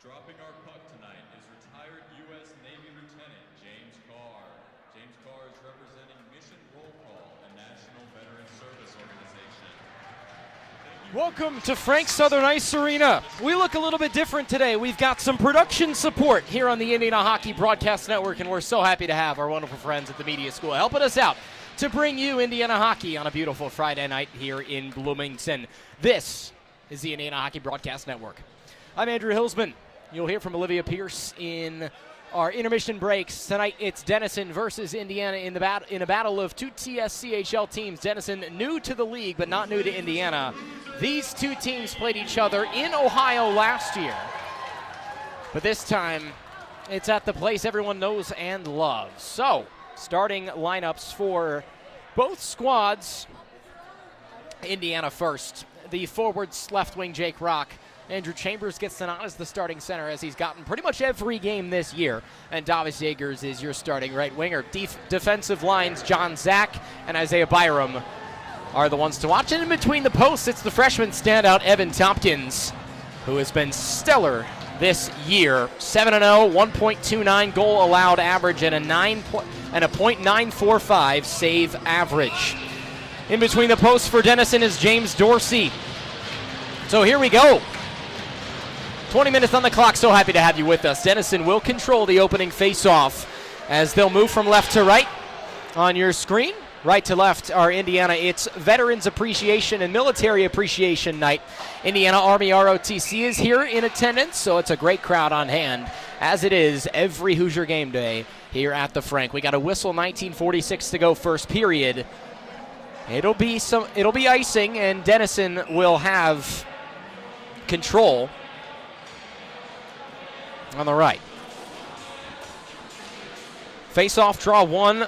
Dropping our puck tonight is retired U.S. Navy Lieutenant James Carr. James Carr is representing Mission Roll Call, a National Veteran Service Organization. Welcome to Frank Southern Ice Arena. We look a little bit different today. We've got some production support here on the Indiana Hockey Broadcast Network, and we're so happy to have our wonderful friends at the Media School helping us out to bring you Indiana hockey on a beautiful Friday night here in Bloomington. This is the Indiana Hockey Broadcast Network. I'm Andrew Hillsman. You'll hear from Olivia Pierce in our intermission breaks. Tonight it's Denison versus Indiana in a battle of two TSCHL teams. Denison new to the league but not new to Indiana. These two teams played each other in Ohio last year. But this time it's at the place everyone knows and loves. So, starting lineups for both squads. Indiana first. The forwards, left wing Jake Rock. Andrew Chambers gets the nod as the starting center, as he's gotten pretty much every game this year. And Davis Yeagers is your starting right winger. Defensive lines, John Zach and Isaiah Byram are the ones to watch. And in between the posts, it's the freshman standout Evan Tompkins, who has been stellar this year. 7-0, 1.29 goal allowed average, and a .945 save average. In between the posts for Denison is James Dorsey. So here we go. 20 minutes on the clock. So happy to have you with us. Denison will control the opening face-off as they'll move from left to right on your screen. Right to left are Indiana. It's Veterans Appreciation and Military Appreciation Night. Indiana Army ROTC is here in attendance, so it's a great crowd on hand, as it is every Hoosier game day here at the Frank. We got a whistle, 19:46 to go, first period. It'll be icing, and Denison will have control on the right. Face-off draw won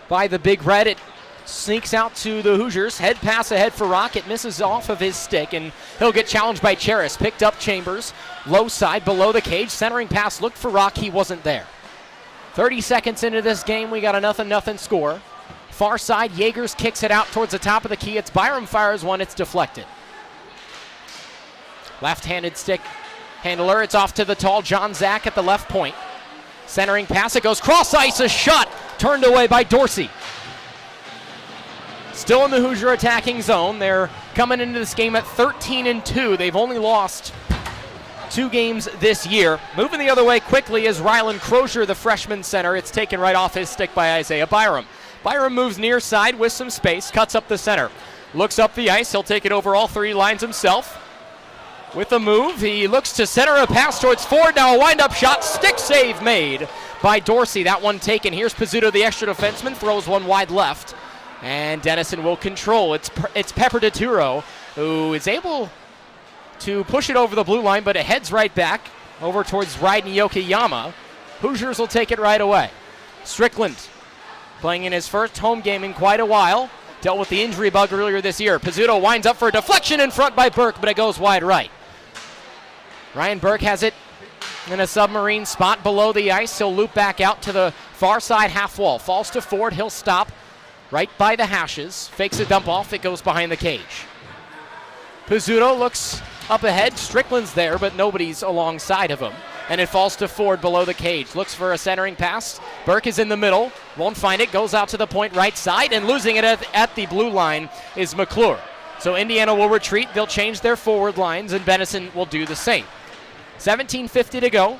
by the Big Red. It sneaks out to the Hoosiers. Head pass ahead for Rock. It misses off of his stick, and he'll get challenged by Cheris. Picked up Chambers. Low side, below the cage. Centering pass looked for Rock. He wasn't there. 30 seconds into this game, we got a 0-0 score. Far side, Yeagers kicks it out towards the top of the key. It's Byram fires one. It's deflected. Left-handed stick handler. It's off to the tall John Zach at the left point. Centering pass. It goes cross ice. A shot turned away by Dorsey. Still in the Hoosier attacking zone. They're coming into this game at 13-2. They've only lost 2 games this year. Moving the other way quickly is Rylan Crozier, the freshman center. It's taken right off his stick by Isaiah Byram. Byram moves near side with some space, cuts up the center. Looks up the ice. He'll take it over all 3 lines himself. With a move, he looks to center a pass towards Ford. Now a wind-up shot. Stick save made by Dorsey. That one taken. Here's Pizzuto, the extra defenseman, throws one wide left. And Denison will control. It's Pepper DeTuro, who is able to push it over the blue line, but it heads right back over towards Raiden Yokoyama. Hoosiers will take it right away. Strickland, playing in his first home game in quite a while. Dealt with the injury bug earlier this year. Pizzuto winds up for a deflection in front by Burke, but it goes wide right. Ryan Burke has it in a submarine spot below the ice. He'll loop back out to the far side half wall. Falls to Ford. He'll stop right by the hashes. Fakes a dump off. It goes behind the cage. Pizzuto looks up ahead. Strickland's there, but nobody's alongside of him. And it falls to Ford below the cage. Looks for a centering pass. Burke is in the middle. Won't find it. Goes out to the point right side. And losing it at the blue line is McClure. So Indiana will retreat. They'll change their forward lines, and Denison will do the same. 17:50 to go.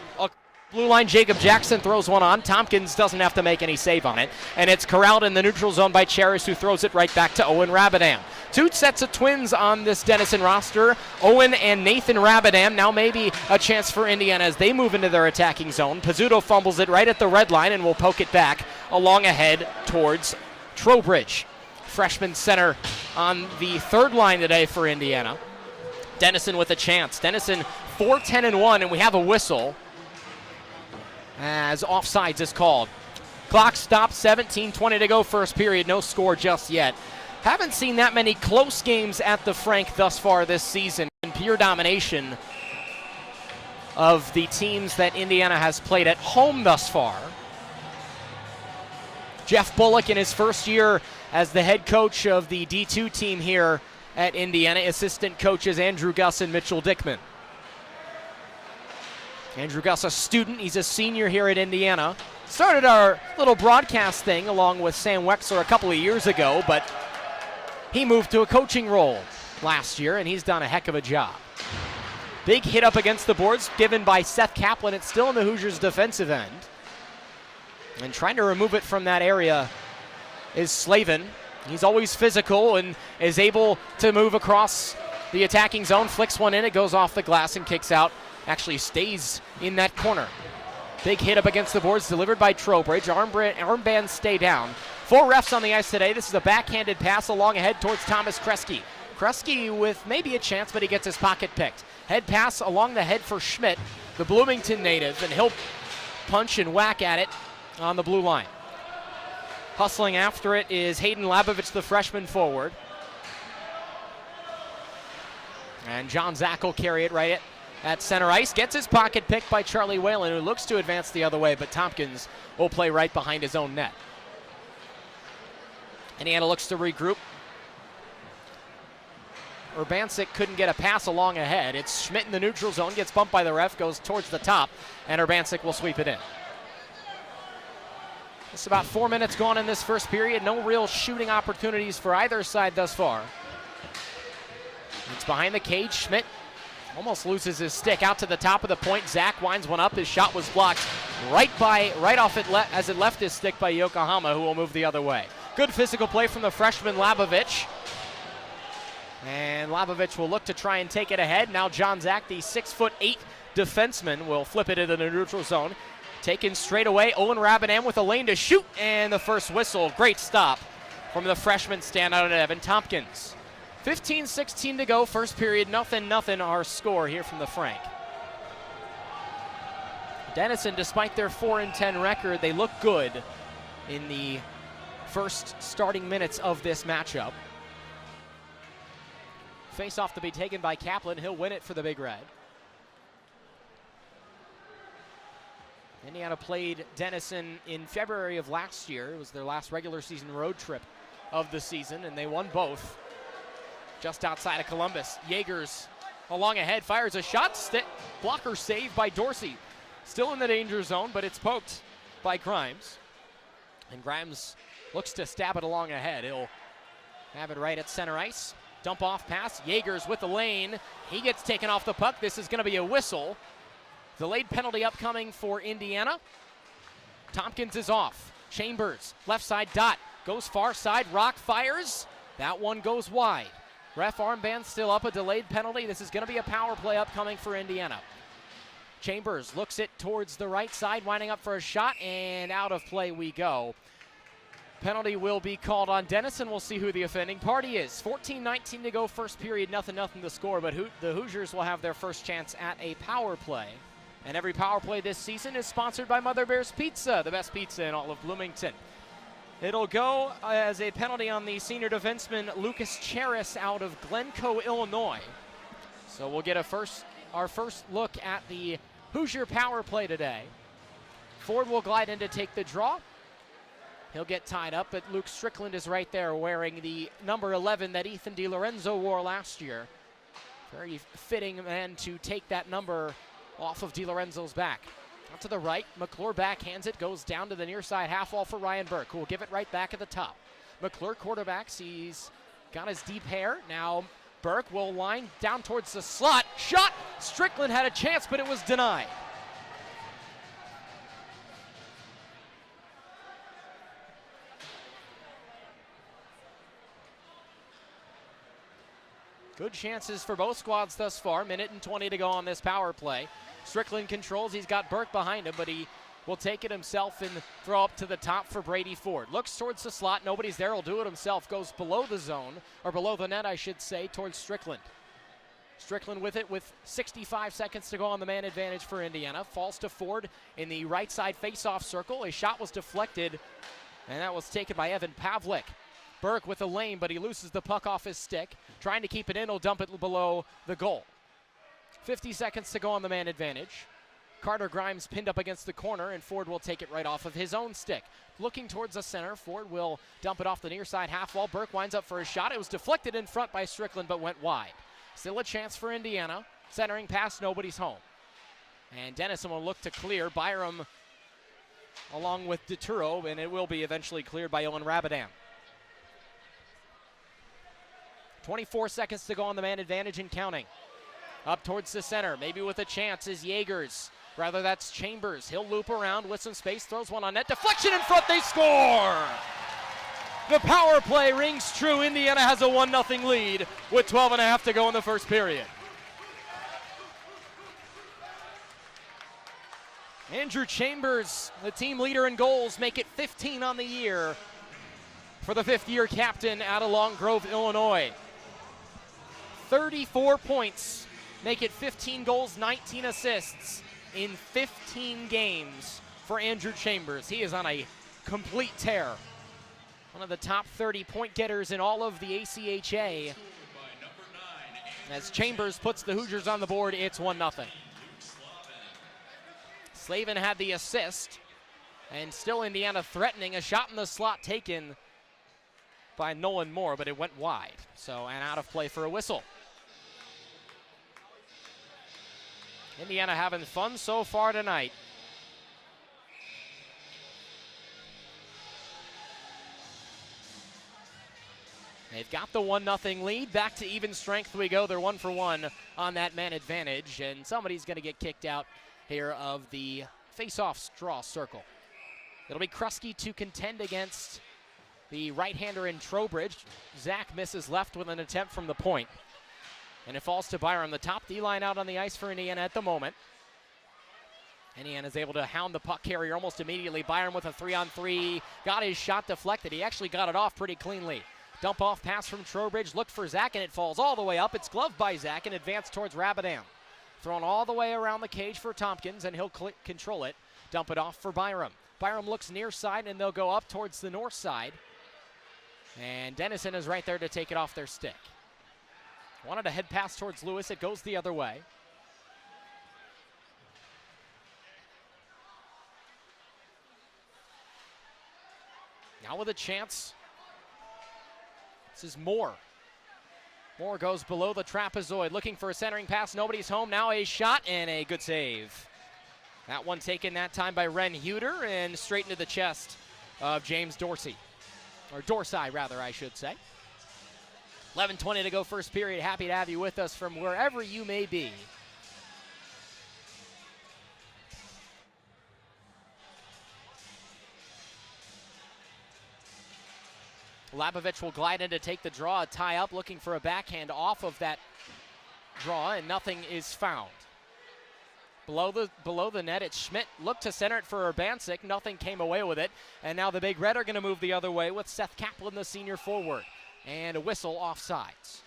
Blue line, Jacob Jackson throws one on. Tompkins doesn't have to make any save on it. And it's corralled in the neutral zone by Cheris, who throws it right back to Owen Rabadam. 2 sets of twins on this Denison roster. Owen and Nathan Rabadam. Now maybe a chance for Indiana as they move into their attacking zone. Pizzuto fumbles it right at the red line and will poke it back along ahead towards Trowbridge. Freshman center on the third line today for Indiana. Denison with a chance. Denison 4-10-1, and we have a whistle as offsides is called. Clock stopped, 17:20 to go, first period. No score just yet. Haven't seen that many close games at the Frank thus far this season. And pure domination of the teams that Indiana has played at home thus far. Jeff Bullock in his first year as the head coach of the D2 team here at Indiana. Assistant coaches Andrew Gus and Mitchell Dickman. Andrew Gus, a student. He's a senior here at Indiana. Started our little broadcast thing along with Sam Wexler a couple of years ago, but he moved to a coaching role last year, and he's done a heck of a job. Big hit up against the boards given by Seth Kaplan. It's still in the Hoosiers' defensive end. And trying to remove it from that area is Slavin. He's always physical and is able to move across the attacking zone, flicks one in, it goes off the glass and kicks out. Actually stays in that corner. Big hit up against the boards delivered by Trowbridge. Armbands stay down. 4 refs on the ice today. This is a backhanded pass along ahead towards Thomas Kresge. Kresge with maybe a chance, but he gets his pocket picked. Head pass along the head for Schmidt, the Bloomington native, and he'll punch and whack at it on the blue line. Hustling after it is Hayden Labovich, the freshman forward. And John Zach will carry it right at center ice. Gets his pocket picked by Charlie Whalen, who looks to advance the other way, but Tompkins will play right behind his own net. Indiana looks to regroup. Urbancic couldn't get a pass along ahead. It's Schmidt in the neutral zone, gets bumped by the ref, goes towards the top, and Urbancic will sweep it in. It's about 4 minutes gone in this first period. No real shooting opportunities for either side thus far. It's behind the cage. Schmidt almost loses his stick out to the top of the point. Zach winds one up. His shot was blocked right off it as it left his stick by Yokohama, who will move the other way. Good physical play from the freshman Labovich. And Labovich will look to try and take it ahead. Now John Zach, the 6'8" defenseman, will flip it into the neutral zone. Taken straight away. Owen Rabinam with a lane to shoot. And the first whistle. Great stop from the freshman standout at Evan Tompkins. 15-16 to go, first period, nothing, our score here from the Frank. Denison, despite their 4-10 record, they look good in the first starting minutes of this matchup. Face-off to be taken by Kaplan. He'll win it for the Big Red. Indiana played Denison in February of last year. It was their last regular season road trip of the season, and they won both. Just outside of Columbus, Yeagers along ahead, fires a shot, blocker saved by Dorsey. Still in the danger zone, but it's poked by Grimes. And Grimes looks to stab it along ahead. He'll have it right at center ice. Dump off pass, Yeagers with the lane. He gets taken off the puck. This is gonna be a whistle. Delayed penalty upcoming for Indiana. Tompkins is off. Chambers, left side dot, goes far side, Rock fires. That one goes wide. Ref armband still up, a delayed penalty. This is going to be a power play upcoming for Indiana. Chambers looks it towards the right side, winding up for a shot, and out of play we go. Penalty will be called on Denison. We'll see who the offending party is. 14-19 to go, first period, nothing to score, but the Hoosiers will have their first chance at a power play. And every power play this season is sponsored by Mother Bear's Pizza, the best pizza in all of Bloomington. It'll go as a penalty on the senior defenseman Lucas Cheris out of Glencoe, Illinois. So we'll get our first look at the Hoosier power play today. Ford will glide in to take the draw. He'll get tied up, but Luke Strickland is right there wearing the number 11 that Ethan DiLorenzo wore last year. Very fitting man to take that number off of DiLorenzo's back. Out to the right, McClure backhands it, goes down to the near side half wall for Ryan Burke, who will give it right back at the top. McClure quarterbacks, he's got his deep hair. Now Burke will line down towards the slot. Shot! Strickland had a chance, but it was denied. Good chances for both squads thus far. Minute and 20 to go on this power play. Strickland controls. He's got Burke behind him, but he will take it himself and throw up to the top for Brady Ford. Looks towards the slot. Nobody's there. He'll do it himself. Goes below the zone, or below the net, I should say, towards Strickland. Strickland with it with 65 seconds to go on the man advantage for Indiana. Falls to Ford in the right side face-off circle. A shot was deflected, and that was taken by Evan Pavlik. Burke with a lane, but he loses the puck off his stick. Trying to keep it in, he'll dump it below the goal. 50 seconds to go on the man advantage. Carter Grimes pinned up against the corner, and Ford will take it right off of his own stick. Looking towards the center, Ford will dump it off the near side half wall. Burke winds up for a shot. It was deflected in front by Strickland, but went wide. Still a chance for Indiana. Centering pass, nobody's home. And Denison will look to clear. Byram along with DeTuro, and it will be eventually cleared by Owen Rabadam. 24 seconds to go on the man advantage and counting. Up towards the center, maybe with a chance is Jaegers. Rather, that's Chambers. He'll loop around with some space, throws one on net. Deflection in front, they score! The power play rings true. Indiana has a 1-0 lead with 12.5 to go in the first period. Andrew Chambers, the team leader in goals, make it 15 on the year for the fifth-year captain out of Long Grove, Illinois. 34 points, make it 15 goals, 19 assists in 15 games for Andrew Chambers. He is on a complete tear. One of the top 30 point getters in all of the ACHA. As Chambers puts the Hoosiers on the board, it's 1-0. Slavin had the assist, and still Indiana threatening. A shot in the slot taken by Nolan Moore, but it went wide. So, and out of play for a whistle. Indiana having fun so far tonight. They've got the 1-0 lead. Back to even strength we go. They're 1 for 1 on that man advantage, and somebody's going to get kicked out here of the face-off draw circle. It'll be Krusky to contend against the right-hander in Trowbridge. Zach misses left with an attempt from the point. And it falls to Byram, the top D-line out on the ice for Indiana at the moment. Indiana's able to hound the puck carrier almost immediately. Byram with a 3-on-3, got his shot deflected. He actually got it off pretty cleanly. Dump off pass from Trowbridge, looked for Zach, and it falls all the way up. It's gloved by Zach and advanced towards Rabadam. Thrown all the way around the cage for Tompkins, and he'll control it. Dump it off for Byram. Byram looks near side, and they'll go up towards the north side. And Denison is right there to take it off their stick. Wanted a head pass towards Lewis. It goes the other way. Now with a chance. This is Moore. Moore goes below the trapezoid, looking for a centering pass. Nobody's home. Now a shot and a good save. That one taken that time by Ren Huter and straight into the chest of James Dorsey. Or Dorsey, rather, I should say. 11:20 to go first period. Happy to have you with us from wherever you may be. Labovich will glide in to take the draw, a tie up, looking for a backhand off of that draw, and nothing is found. Below the net, it's Schmidt. Looked to center it for Urbancic. Nothing came away with it. And now the Big Red are going to move the other way with Seth Kaplan, the senior forward. And a whistle offsides.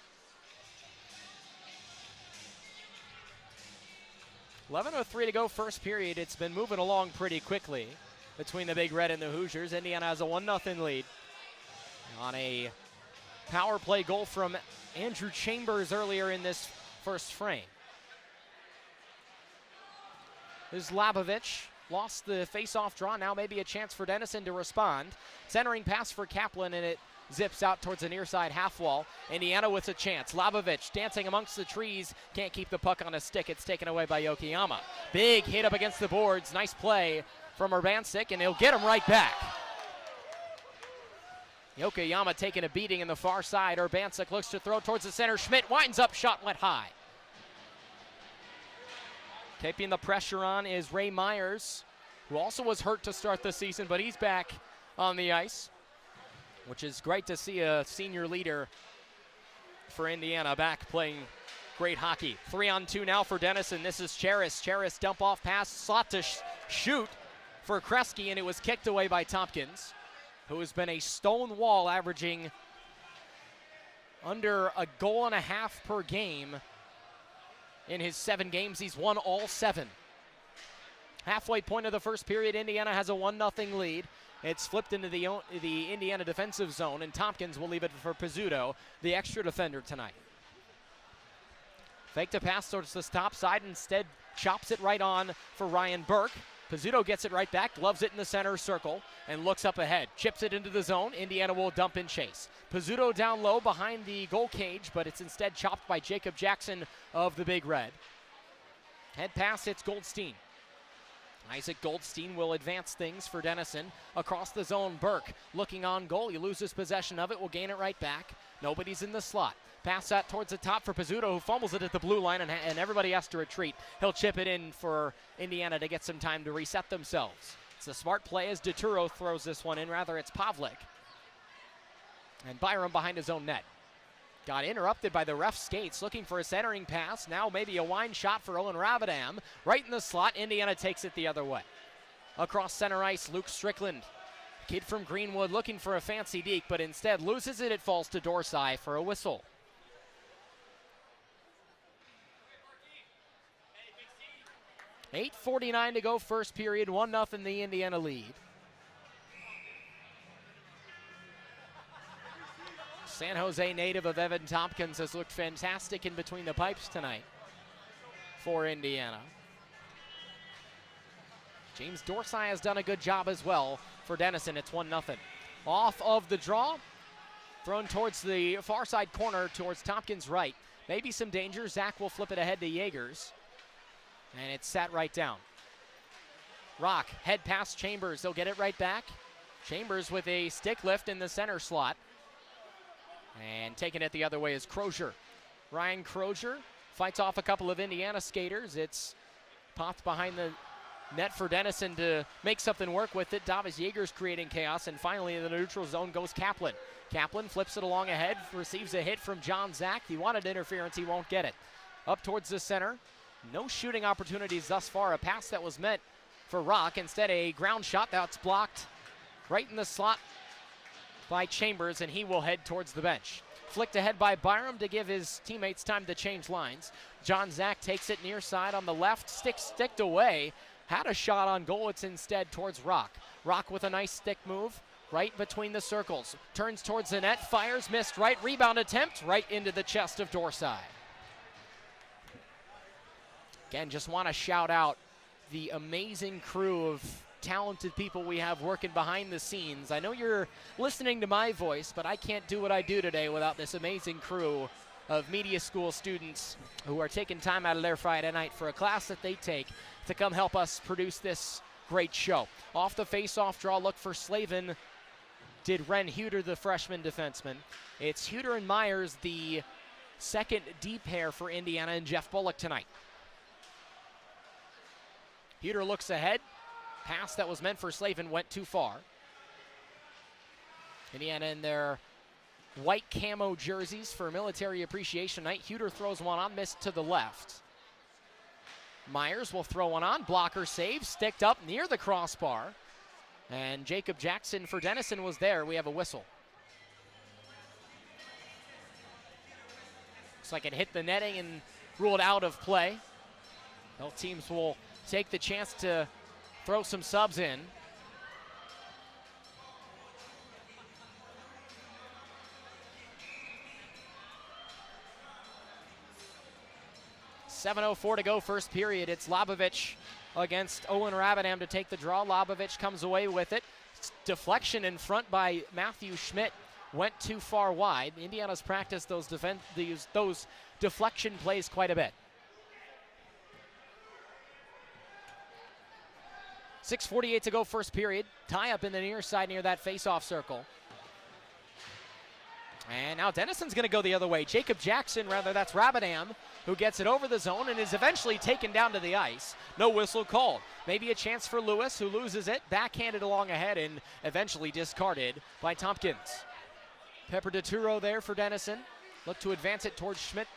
11:03 to go first period. It's been moving along pretty quickly between the Big Red and the Hoosiers. Indiana has a 1-0 lead on a power play goal from Andrew Chambers earlier in this first frame. This is Labovich. Lost the face-off draw. Now maybe a chance for Denison to respond. Centering pass for Kaplan, and it zips out towards the near side half wall. Indiana with a chance. Labovich dancing amongst the trees. Can't keep the puck on a stick. It's taken away by Yokoyama. Big hit up against the boards. Nice play from Urbancic, and he'll get him right back. Yokoyama taking a beating in the far side. Urbancic looks to throw towards the center. Schmidt winds up, shot went high. Keeping the pressure on is Ray Myers, who also was hurt to start the season, but he's back on the ice, which is great to see a senior leader for Indiana back playing great hockey. 3-on-2 now for Denison. This is Charis. Charis dump off pass, sought to shoot for Kresge, and it was kicked away by Tompkins, who has been a stone wall, averaging under a goal and a half per game. In his 7 games, he's won all 7. Halfway point of the first period, Indiana has a 1-0 lead. It's flipped into the Indiana defensive zone, and Tompkins will leave it for Pizzuto, the extra defender tonight. Fake to pass towards the top side, instead chops it right on for Ryan Burke. Pizzuto gets it right back, gloves it in the center circle, and looks up ahead. Chips it into the zone. Indiana will dump and chase. Pizzuto down low behind the goal cage, but it's instead chopped by Jacob Jackson of the Big Red. Head pass, it's Goldstein. Isaac Goldstein will advance things for Denison. Across the zone, Burke looking on goal. He loses possession of it, will gain it right back. Nobody's in the slot. Pass that towards the top for Pizzuto, who fumbles it at the blue line, and everybody has to retreat. He'll chip it in for Indiana to get some time to reset themselves. It's a smart play as DeTuro throws this one in. Rather, it's Pavlik. And Byram behind his own net. Got interrupted by the ref skates, looking for a centering pass. Now maybe a wine shot for Owen Rabadam. Right in the slot, Indiana takes it the other way. Across center ice, Luke Strickland. Kid from Greenwood looking for a fancy deke, but instead loses it. It falls to Dorsey for a whistle. .8:49 to go first period, 1-0 the Indiana lead. San Jose native of Evan Tompkins has looked fantastic in between the pipes tonight for Indiana. James Dorsey has done a good job as well for Denison. It's 1-0. Off of the draw, thrown towards the far side corner towards Tompkins' right. Maybe some danger. Zach will flip it ahead to Jaegers. And it's sat right down. Rock, head past Chambers. They'll get it right back. Chambers with a stick lift in the center slot. And taking it the other way is Crozier. Ryan Crozier fights off a couple of Indiana skaters. It's popped behind the net for Denison to make something work with it. Davis Jaegers creating chaos. And finally in the neutral zone goes Kaplan. Kaplan flips it along ahead, receives a hit from John Zach. He wanted interference, he won't get it. Up towards the center. No shooting opportunities thus far. A pass that was meant for Rock. Instead, a ground shot that's blocked right in the slot by Chambers, and he will head towards the bench. Flicked ahead by Byram to give his teammates time to change lines. John Zach takes it near side on the left, sticked away. Had a shot on goal, it's instead towards Rock. Rock with a nice stick move, right between the circles. Turns towards the net, fires, missed right, rebound attempt, right into the chest of Dorsey. Again, just want to shout out the amazing crew of talented people we have working behind the scenes. I know you're listening to my voice, but I can't do what I do today without this amazing crew of media school students who are taking time out of their Friday night for a class that they take to come help us produce this great show. Off the face-off draw, look for Slavin. Did Ren Huter, the freshman defenseman. It's Huter and Myers, the second deep pair for Indiana, and Jeff Bullock tonight. Huter looks ahead. Pass that was meant for Slavin went too far. Indiana in their white camo jerseys for Military Appreciation Night. Huter throws one on, missed to the left. Myers will throw one on. Blocker save, sticked up near the crossbar. And Jacob Jackson for Denison was there. We have a whistle. Looks like it hit the netting and ruled out of play. Both teams will take the chance to throw some subs in. .704 to go first period. It's Lobovich against Owen Rabadam to take the draw. Lobovich comes away with it. Deflection in front by Matthew Schmidt. Went too far wide. Indiana's practiced those deflection plays quite a bit. 6:48 to go first period. Tie up in the near side near that face-off circle. And now Denison's going to go the other way. Jacob Jackson, that's Rabadam, who gets it over the zone and is eventually taken down to the ice. No whistle called. Maybe a chance for Lewis, who loses it. Backhanded along ahead and eventually discarded by Tompkins. Pepper DeTuro there for Denison. Look to advance it towards Schmidt,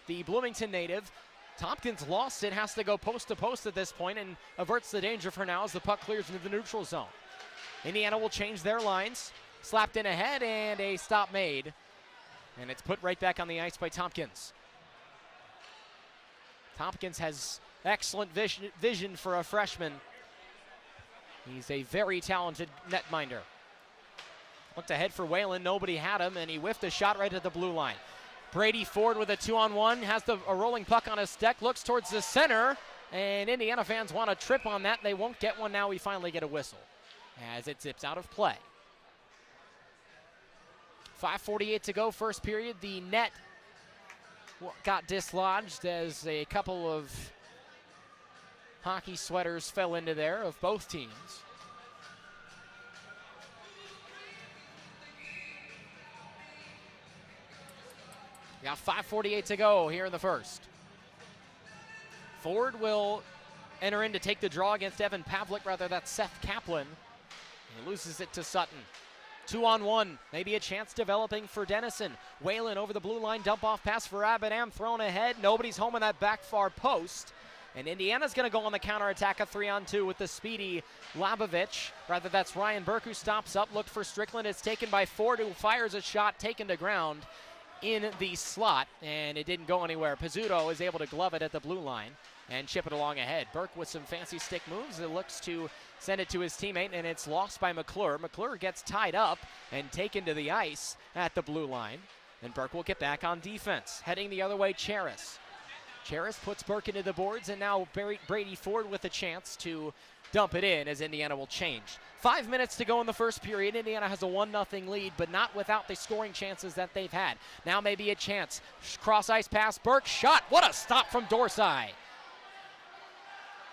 the Bloomington native. Tompkins lost it, has to go post to post at this point and averts the danger for now as the puck clears into the neutral zone. Indiana will change their lines. Slapped in ahead and a stop made. And it's put right back on the ice by Tompkins. Tompkins has excellent vision for a freshman. He's a very talented netminder. Looked ahead for Whalen, nobody had him, and he whiffed a shot right at the blue line. Brady Ford with a 2-on-1, has a rolling puck on his stick, looks towards the center, and Indiana fans want a trip on that. They won't get one now. We finally get a whistle as it zips out of play. 5:48 to go first period. The net got dislodged as a couple of hockey sweaters fell into there of both teams. We got 5:48 to go here in the first. Ford will enter in to take the draw against Evan Pavlik. Rather, that's Seth Kaplan. He loses it to Sutton. 2-on-1, maybe a chance developing for Denison. Whalen over the blue line, dump off pass for Abadam, thrown ahead. Nobody's home in that back far post. And Indiana's going to go on the counterattack, a 3-on-2 with the speedy Labovich. Rather, that's Ryan Burke who stops up, looked for Strickland. It's taken by Ford, who fires a shot taken to ground in the slot, and it didn't go anywhere. Pizzuto is able to glove it at the blue line and chip it along ahead. Burke with some fancy stick moves. It looks to send it to his teammate, and it's lost by McClure. McClure gets tied up and taken to the ice at the blue line, and Burke will get back on defense. Heading the other way, Charis. Charis puts Burke into the boards, and now Brady Ford with a chance to dump it in as Indiana will change. 5 minutes to go in the first period. Indiana has a 1-0 lead, but not without the scoring chances that they've had. Now maybe a chance. Cross-ice pass, Burke, shot. What a stop from Dorsey.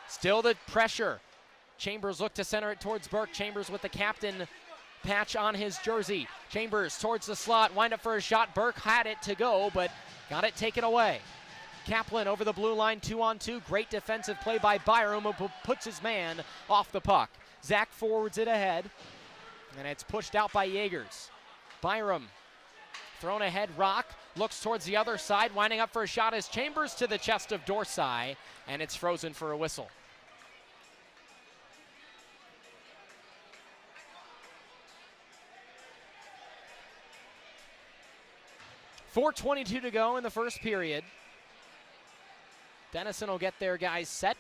Still the pressure. Chambers look to center it towards Burke. Chambers with the captain patch on his jersey. Chambers towards the slot, wind up for a shot. Burke had it to go, but got it taken away. Kaplan over the blue line, 2-on-2. Great defensive play by Byram, who puts his man off the puck. Zach forwards it ahead, and it's pushed out by Jaegers. Byram thrown ahead. Rock looks towards the other side, winding up for a shot as Chambers to the chest of Dorsey, and it's frozen for a whistle. .4:22 to go in the first period. Denison will get their guys set.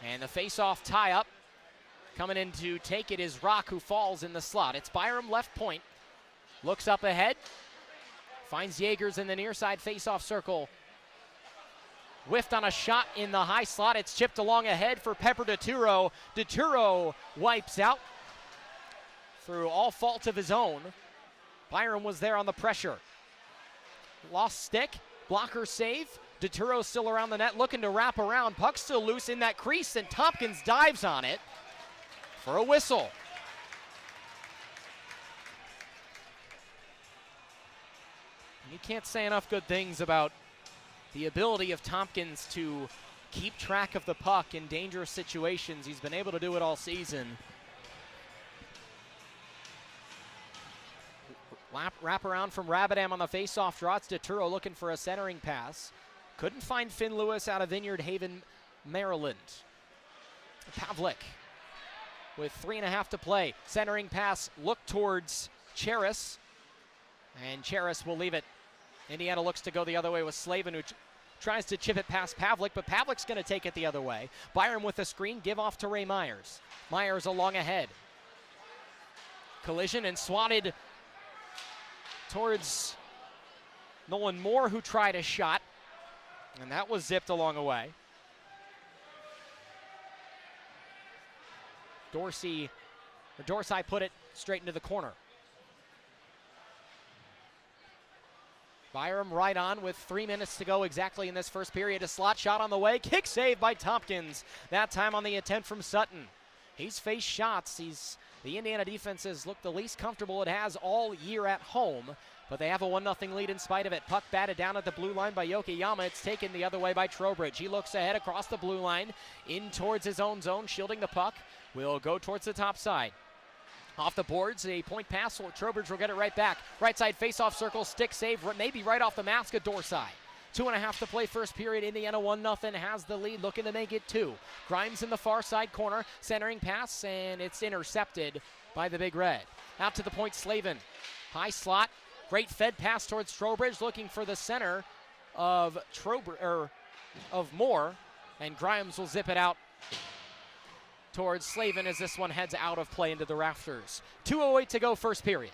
And the face-off tie-up. Coming in to take it is Rock, who falls in the slot. It's Byram left point. Looks up ahead. Finds Jaegers in the near side face-off circle. Whiffed on a shot in the high slot. It's chipped along ahead for Pepper DeTuro. DeTuro wipes out through all fault of his own. Byram was there on the pressure. Lost stick. Blocker save. DeTuro still around the net, looking to wrap around. Puck still loose in that crease, and Tompkins dives on it for a whistle. You can't say enough good things about the ability of Tompkins to keep track of the puck in dangerous situations. He's been able to do it all season. Wrap around from Rabadam on the face-off draw. It's DeTuro looking for a centering pass. Couldn't find Finn Lewis out of Vineyard Haven, Maryland. Pavlik with 3.5 to play. Centering pass, look towards Charis, and Charis will leave it. Indiana looks to go the other way with Slavin, who tries to chip it past Pavlik, but Pavlik's going to take it the other way. Byram with a screen, give off to Ray Myers. Myers along ahead. Collision and swatted towards Nolan Moore, who tried a shot, and that was zipped along away. Dorsey put it straight into the corner. Byram right on with 3 minutes to go exactly in this first period. A slot shot on the way. Kick save by Tompkins. That time on the attempt from Sutton. He's faced shots. The Indiana defense has looked the least comfortable it has all year at home, but they have a 1-0 lead in spite of it. Puck batted down at the blue line by Yokoyama. It's taken the other way by Trowbridge. He looks ahead across the blue line, in towards his own zone, shielding the puck. Will go towards the top side. Off the boards, a point pass. Trowbridge will get it right back. Right side face-off circle, stick save, maybe right off the mask of Dorsey. 2.5 to play first period. Indiana 1-0 has the lead, looking to make it 2. Grimes in the far side corner, centering pass, and it's intercepted by the Big Red. Out to the point, Slavin. High slot, great fed pass towards Trowbridge, looking for the center of Moore, and Grimes will zip it out towards Slavin as this one heads out of play into the rafters. 2:08 to go first period.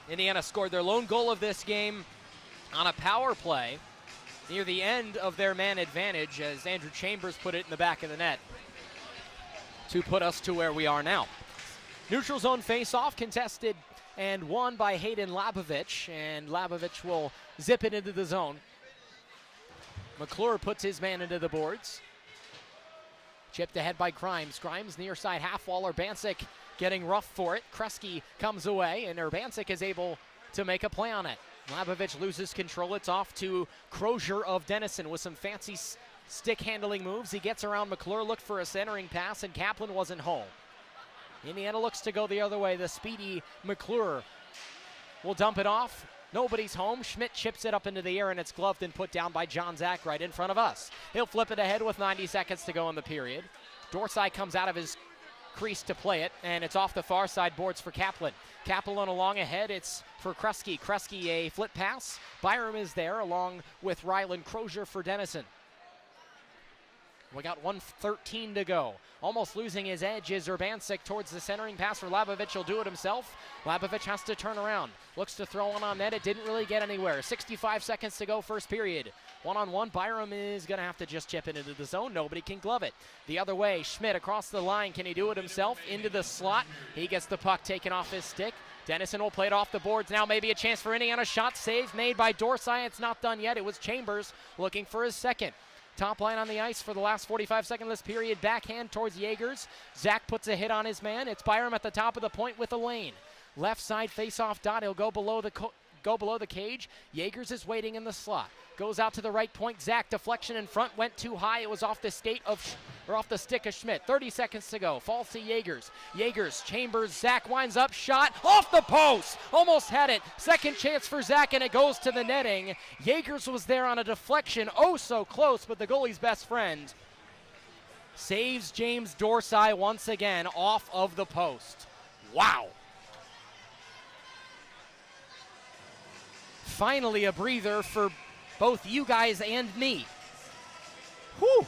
Indiana scored their lone goal of this game on a power play near the end of their man advantage as Andrew Chambers put it in the back of the net to put us to where we are now. Neutral zone face-off contested and won by Hayden Labovich, and Labovich will zip it into the zone. McClure puts his man into the boards. Chipped ahead by Grimes. Grimes near side half wall. Urbancic getting rough for it. Kresge comes away, and Urbancic is able to make a play on it. Labovich loses control. It's off to Crozier of Denison with some fancy stick handling moves. He gets around McClure, looked for a centering pass, and Kaplan wasn't home. Indiana looks to go the other way. The speedy McClure will dump it off. Nobody's home. Schmidt chips it up into the air, and it's gloved and put down by John Zach right in front of us. He'll flip it ahead with 90 seconds to go in the period. Dorsey comes out of his crease to play it, and it's off the far side boards for Kaplan. Kaplan along ahead. It's for Kresge. Kresge a flip pass. Byram is there along with Ryland Crozier for Denison. We got 1:13 to go. Almost losing his edge is Urbancic towards the centering pass for Labovich. He'll do it himself. Labovich has to turn around. Looks to throw one on net. It didn't really get anywhere. 65 seconds to go first period. One-on-one. Byram is going to have to just chip it into the zone. Nobody can glove it. The other way, Schmidt across the line. Can he do it himself? Into the slot. He gets the puck taken off his stick. Denison will play it off the boards now. Maybe a chance for Indiana. Shot save made by Dorsey. It's not done yet. It was Chambers looking for his second. Top line on the ice for the last 45 seconds of this period. Backhand towards Jaegers. Zach puts a hit on his man. It's Byram at the top of the point with a lane. Left side face-off dot. He'll go below the cage. Jaegers is waiting in the slot. Goes out to the right point. Zach deflection in front went too high. It was off the stick of Schmidt. 30 seconds to go. Falls to Jaegers. Jaegers, Chambers, Zach winds up. Shot off the post. Almost had it. Second chance for Zach, and it goes to the netting. Jaegers was there on a deflection. Oh, so close, but the goalie's best friend saves James Dorsey once again off of the post. Wow. Finally a breather for both you guys and me. Whew.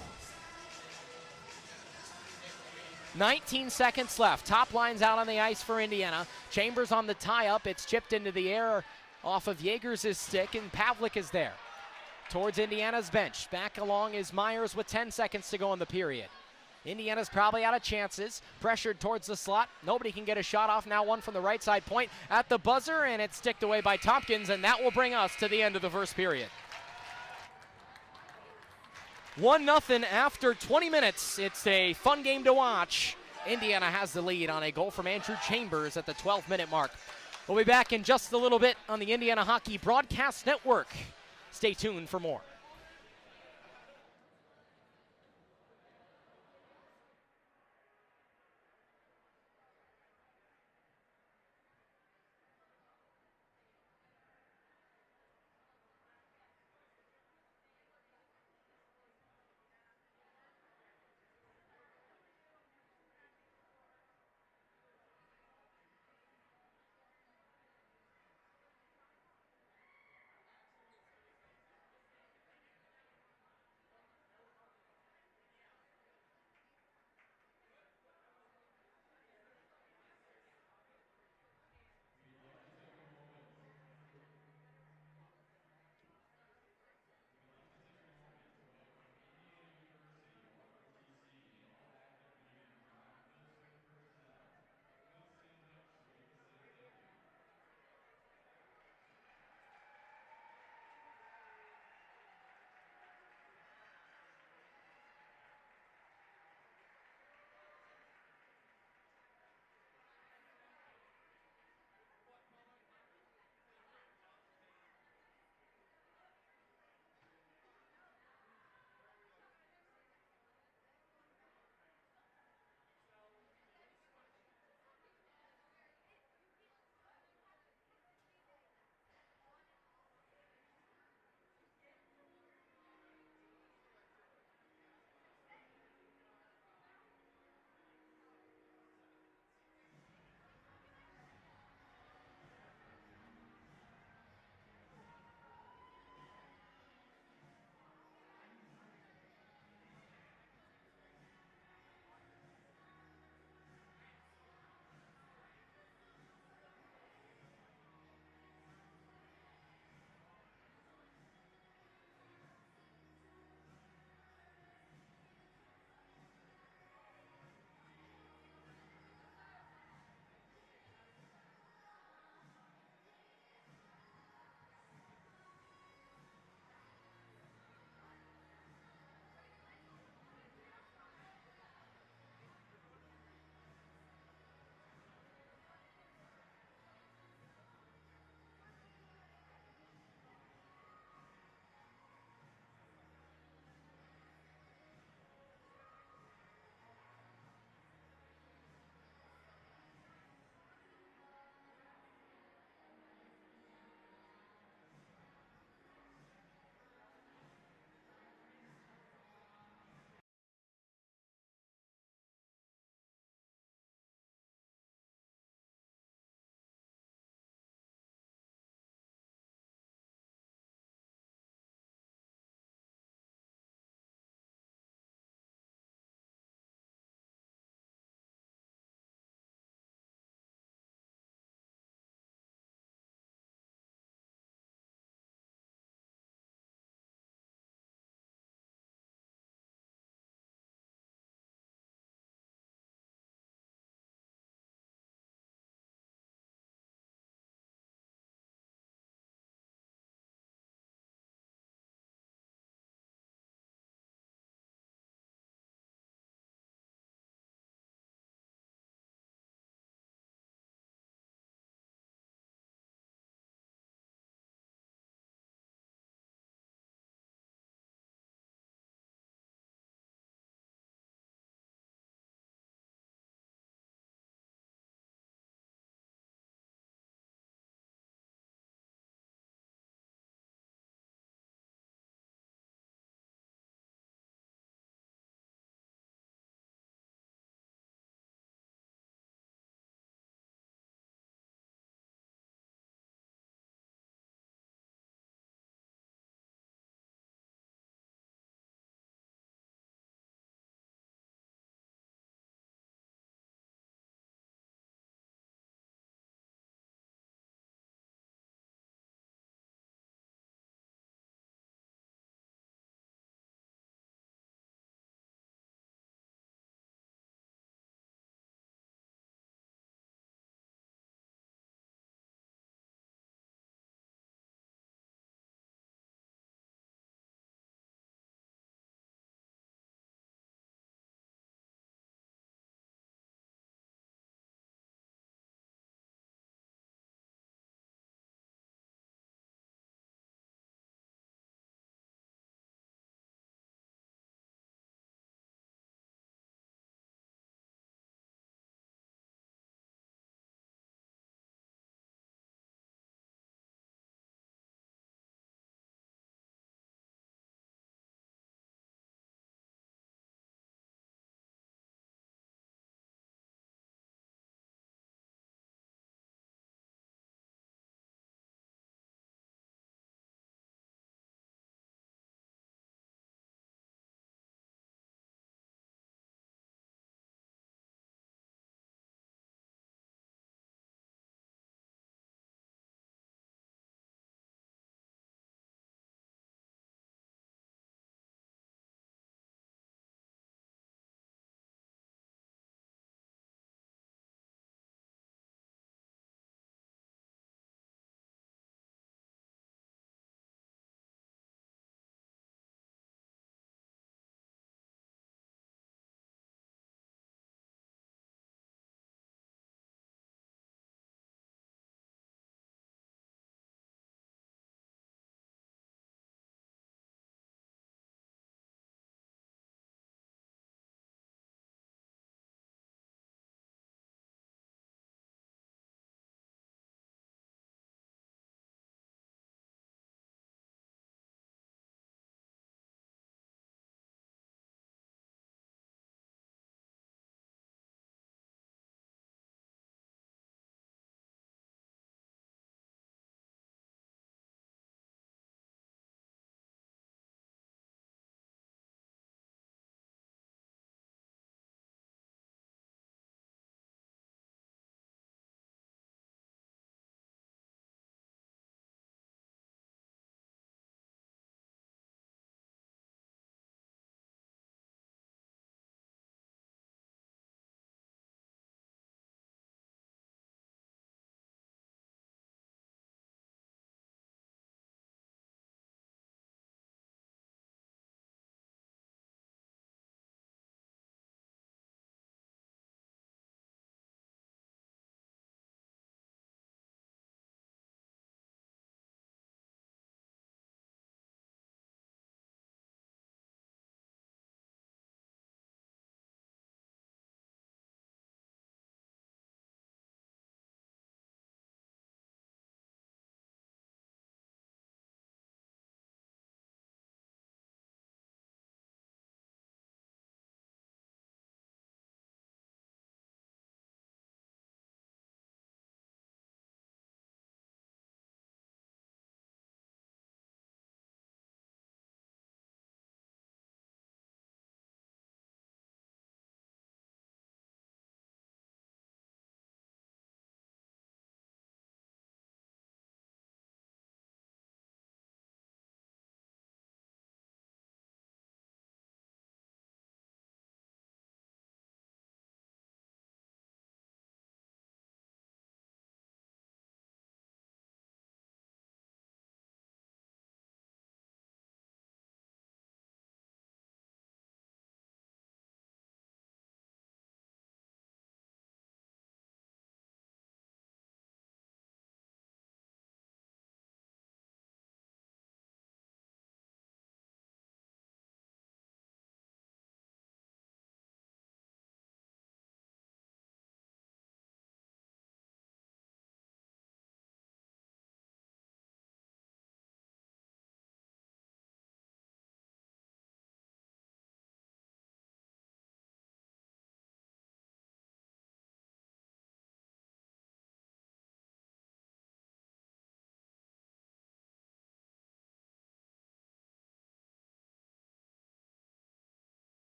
19 seconds left. Top line's out on the ice for Indiana. Chambers on the tie-up. It's chipped into the air off of Jaegers' stick, and Pavlik is there. Towards Indiana's bench. Back along is Myers with 10 seconds to go in the period. Indiana's probably out of chances. Pressured towards the slot. Nobody can get a shot off. Now one from the right side point at the buzzer, and it's sticked away by Tompkins, and that will bring us to the end of the first period. 1-0 after 20 minutes. It's a fun game to watch. Indiana has the lead on a goal from Andrew Chambers at the 12-minute mark. We'll be back in just a little bit on the Indiana Hockey Broadcast Network. Stay tuned for more.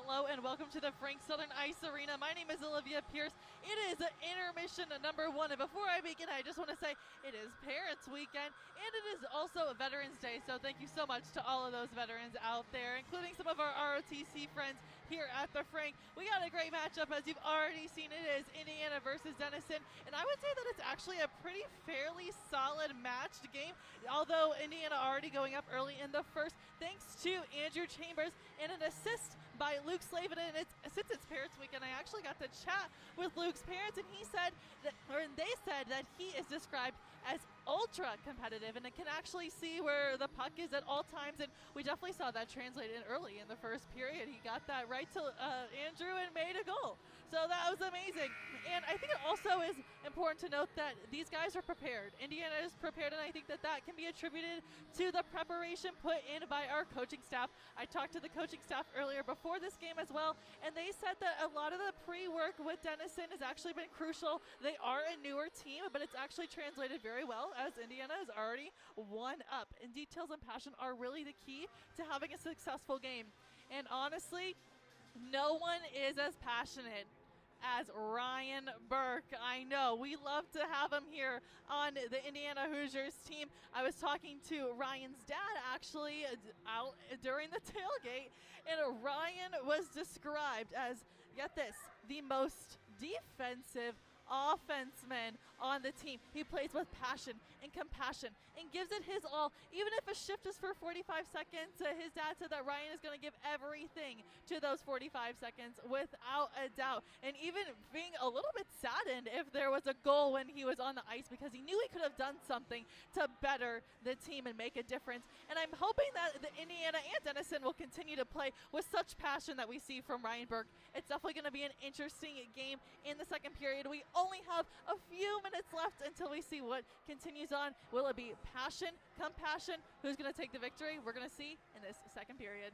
Hello and welcome to the Frank Southern Ice Arena. My name is Olivia Pierce. It is intermission number 1, and before I begin, I just want to say it is Parents Weekend, and it is also Veterans Day, so thank you so much to all of those veterans out there, including some of our ROTC friends here at the Frank. We got a great matchup, as you've already seen. It is Indiana versus Denison, and I would say that it's actually a pretty fairly solid matched game, although Indiana already going up early in the first, thanks to Andrew Chambers and an assist by Luke Slavin. And since it's Parents Weekend, I actually got to chat with Luke's parents, and they said that he is described as ultra competitive and it can actually see where the puck is at all times, and we definitely saw that translated early in the first period. He got that right to Andrew and made a goal, so that was amazing. And I think it also is important to note that these guys are prepared. Indiana is prepared, and I think that that can be attributed to the preparation put in by our coaching staff. I talked to the coaching staff earlier before this game as well, and they said that a lot of the pre-work with Denison has actually been crucial. They are a newer team, but it's actually translated very well, as Indiana is already 1 up. And details and passion are really the key to having a successful game. And honestly, no one is as passionate as Ryan Burke. I know, we love to have him here on the Indiana Hoosiers team. I was talking to Ryan's dad actually out during the tailgate, and Ryan was described as, get this, the most defensive offenseman on the team. He plays with passion and compassion and gives it his all. Even if a shift is for 45 seconds, his dad said that Ryan is going to give everything to those 45 seconds without a doubt. And even being a little bit saddened if there was a goal when he was on the ice, because he knew he could have done something to better the team and make a difference. And I'm hoping that the Indiana and Denison will continue to play with such passion that we see from Ryan Burke. It's definitely going to be an interesting game in the second period. We only have a few minutes left until we see what continues on. Will it be passion, compassion? Who's going to take the victory? We're going to see in this second period.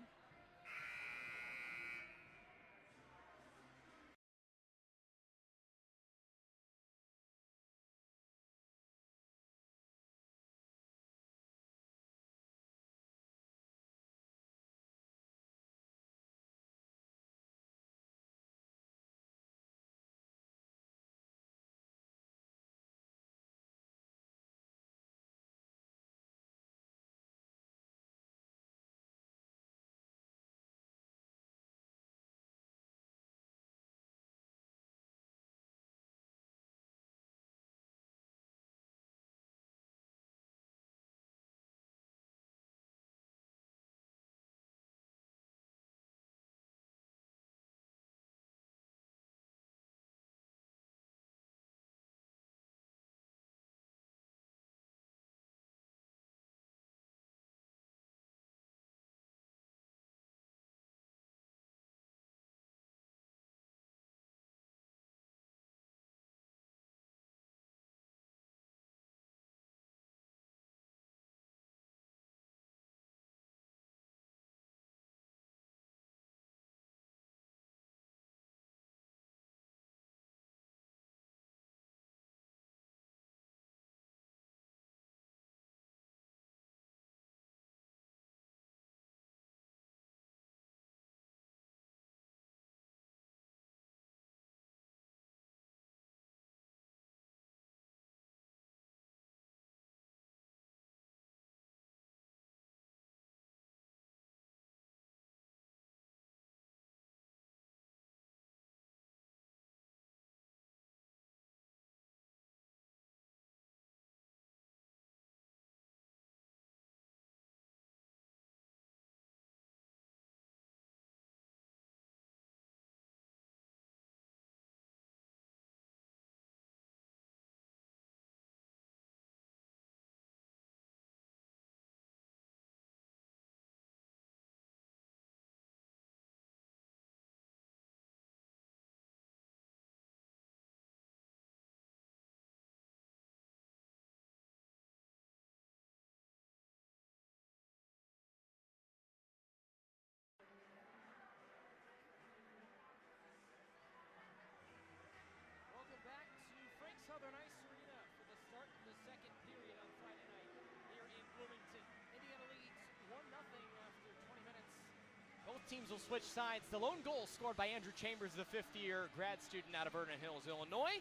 teams will switch sides. The lone goal scored by Andrew Chambers, the fifth-year grad student out of Vernon Hills, Illinois,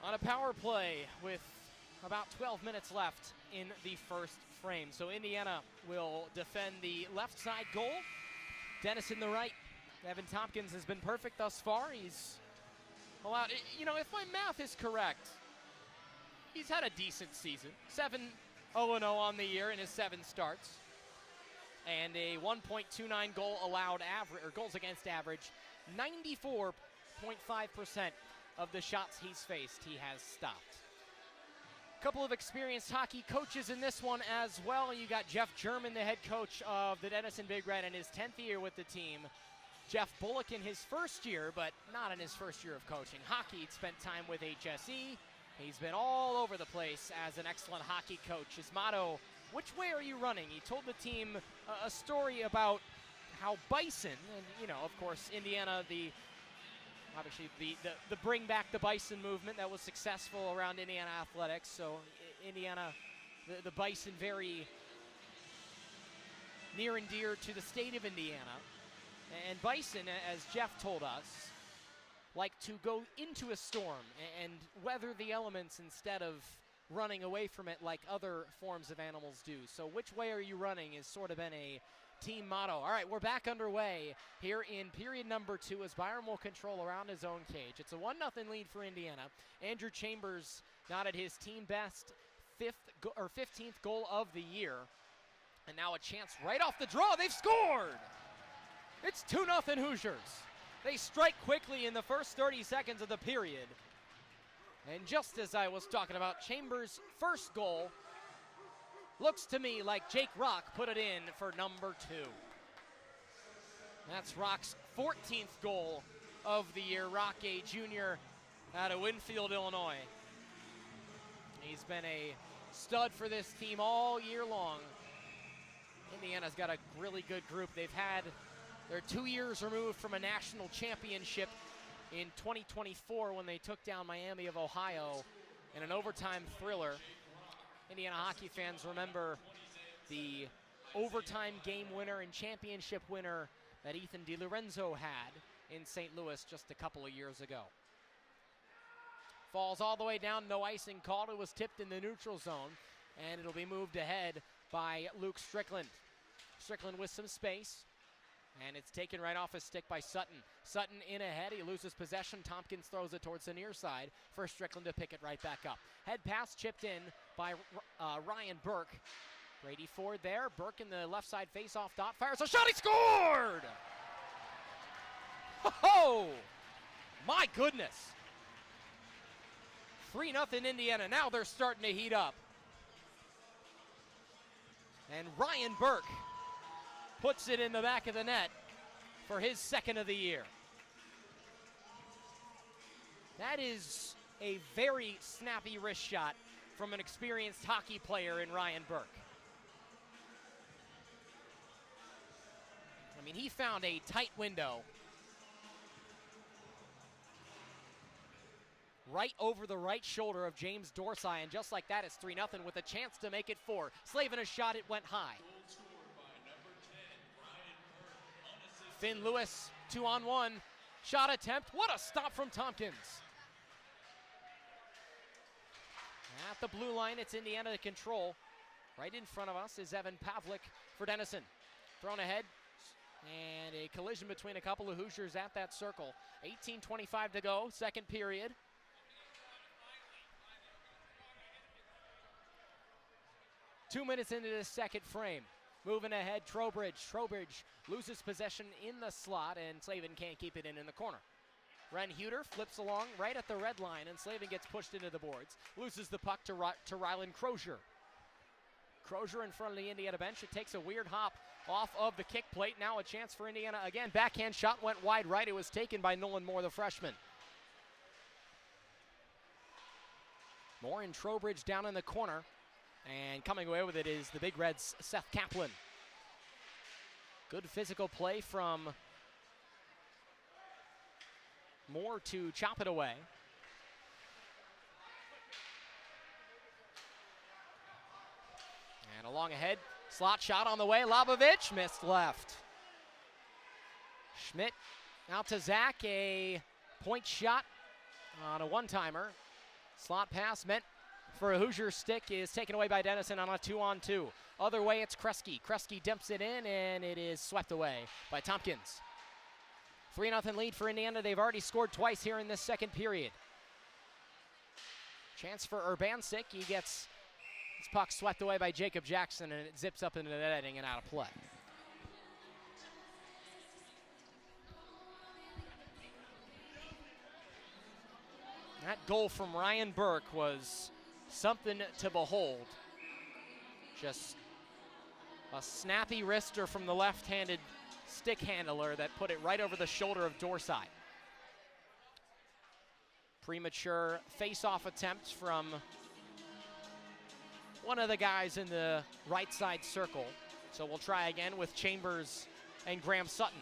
on a power play with about 12 minutes left in the first frame. So Indiana will defend the left side goal. Denison the right. Evan Tompkins has been perfect thus far. He's allowed, you know, if my math is correct, he's had a decent season. 7-0-0 on the year in his 7 starts. And a 1.29 goal allowed average, or goals against average. 94.5% of the shots he's faced, he has stopped. Couple of experienced hockey coaches in this one as well. You got Jeff German, the head coach of the Denison Big Red, in his 10th year with the team. Jeff Bullock in his first year, but not in his first year of coaching hockey. He'd spent time with HSE. He's been all over the place as an excellent hockey coach. His motto, which way are you running? He told the team a story about how Bison, and you know, of course, Indiana, obviously the bring back the Bison movement that was successful around Indiana athletics. So Indiana, the Bison, very near and dear to the state of Indiana. And Bison, as Jeff told us, like to go into a storm and weather the elements instead of running away from it like other forms of animals do. So which way are you running has sort of been a team motto. All right, we're back underway here in period number 2 as Byram will control around his own cage. It's a 1-0 lead for Indiana. Andrew Chambers not at his team best 15th goal of the year. And now a chance right off the draw. They've scored! It's 2-0 Hoosiers. They strike quickly in the first 30 seconds of the period. And just as I was talking about, Chambers' first goal looks to me like Jake Rock put it in for number 2. That's Rock's 14th goal of the year. Rock, a junior out of Winfield, Illinois. He's been a stud for this team all year long. Indiana's got a really good group. They're 2 years removed from a national championship in 2024 when they took down Miami of Ohio in an overtime thriller. Indiana hockey fans remember the overtime game winner and championship winner that Ethan DiLorenzo had in St. Louis just a couple of years ago. Falls all the way down, no icing called. It was tipped in the neutral zone, and it'll be moved ahead by Luke Strickland. Strickland with some space. And it's taken right off his stick by Sutton. Sutton in ahead. He loses possession. Tompkins throws it towards the near side for Strickland to pick it right back up. Head pass chipped in by Ryan Burke. Brady Ford there. Burke in the left side face-off dot. Fires a shot. He scored! Oh! My goodness. 3-0 Indiana. Now they're starting to heat up. And Ryan Burke puts it in the back of the net for his second of the year. That is a very snappy wrist shot from an experienced hockey player in Ryan Burke. I mean, he found a tight window right over the right shoulder of James Dorsey, and just like that, it's 3-0 with a chance to make it 4. Slavin a shot, it went high. Finn Lewis, 2-on-1, shot attempt. What a stop from Tompkins. At the blue line, it's Indiana to control. Right in front of us is Evan Pavlik for Denison. Thrown ahead, and a collision between a couple of Hoosiers at that circle. 18:25 to go, second period. Two minutes into the second frame. Moving ahead, Trowbridge. Trowbridge loses possession in the slot, and Slavin can't keep it in the corner. Ren Huter flips along right at the red line, and Slavin gets pushed into the boards. Loses the puck to Rylan Crozier. Crozier in front of the Indiana bench. It takes a weird hop off of the kick plate. Now a chance for Indiana again. Backhand shot went wide right. It was taken by Nolan Moore, the freshman. Moore and Trowbridge down in the corner. And coming away with it is the Big Reds' Seth Kaplan. Good physical play from Moore to chop it away. And along ahead, slot shot on the way. Lobovich missed left. Schmidt out to Zach, a point shot on a one-timer. Slot pass meant for a Hoosier stick is taken away by Denison on a 2-on-2. Other way, it's Kresge. Kresge dumps it in, and it is swept away by Tompkins. 3-0 lead for Indiana. They've already scored twice here in this second period. Chance for Urbancic. He gets his puck swept away by Jacob Jackson, and it zips up into the netting and out of play. That goal from Ryan Burke was something to behold. Just a snappy wrister from the left-handed stick handler that put it right over the shoulder of Dorsey. Premature face-off attempt from one of the guys in the right side circle. So we'll try again with Chambers and Graham Sutton.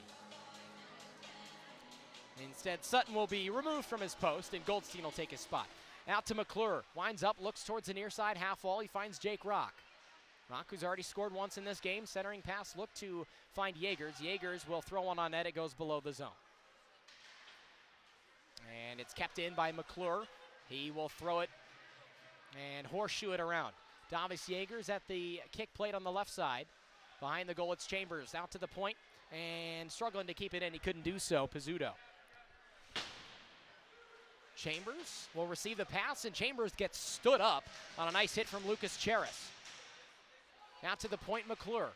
Instead, Sutton will be removed from his post, and Goldstein will take his spot. Out to McClure, winds up, looks towards the near side half wall. He finds Jake Rock. Rock, who's already scored once in this game, centering pass, look to find Yeagers. Yeagers will throw one on net, it goes below the zone. And it's kept in by McClure. He will throw it and horseshoe it around. Davis Yeagers at the kick plate on the left side. Behind the goal, it's Chambers, out to the point, and struggling to keep it in. He couldn't do so, Pizzuto. Chambers will receive the pass, and Chambers gets stood up on a nice hit from Lucas Cheris. Out to the point, McClure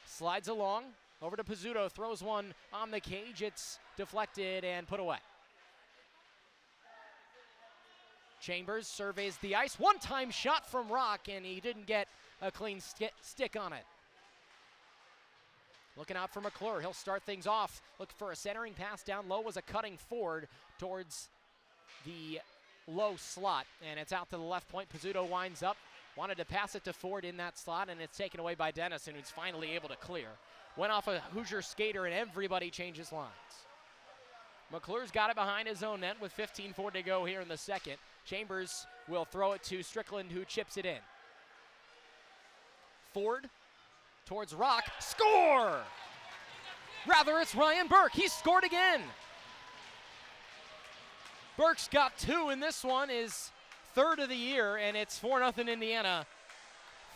slides along, over to Pizzuto, throws one on the cage. It's deflected and put away. Chambers surveys the ice. One-time shot from Rock, and he didn't get a clean stick on it. Looking out for McClure. He'll start things off. Look for a centering pass down low. Was a cutting forward towards the low slot, and it's out to the left point. Pizzuto winds up. Wanted to pass it to Ford in that slot, and it's taken away by Denison, who's finally able to clear. Went off a Hoosier skater, and everybody changes lines. McClure's got it behind his own net with 15:4 to go here in the second. Chambers will throw it to Strickland, who chips it in. Ford towards Rock. Score! Rather, it's Ryan Burke. He scored again. Burke's got two in this one, his third of the year, and it's 4-0 Indiana.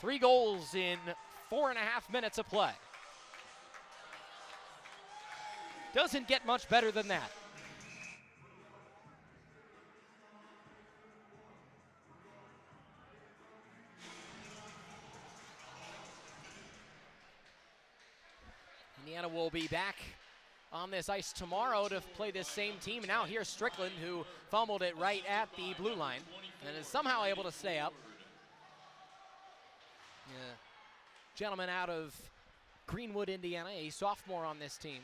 3 goals in 4.5 minutes of play. Doesn't get much better than that. Indiana will be back on this ice tomorrow to play this same team. And now here's Strickland, who fumbled it right at the blue line and is somehow able to stay up. Gentleman out of Greenwood, Indiana, a sophomore on this team.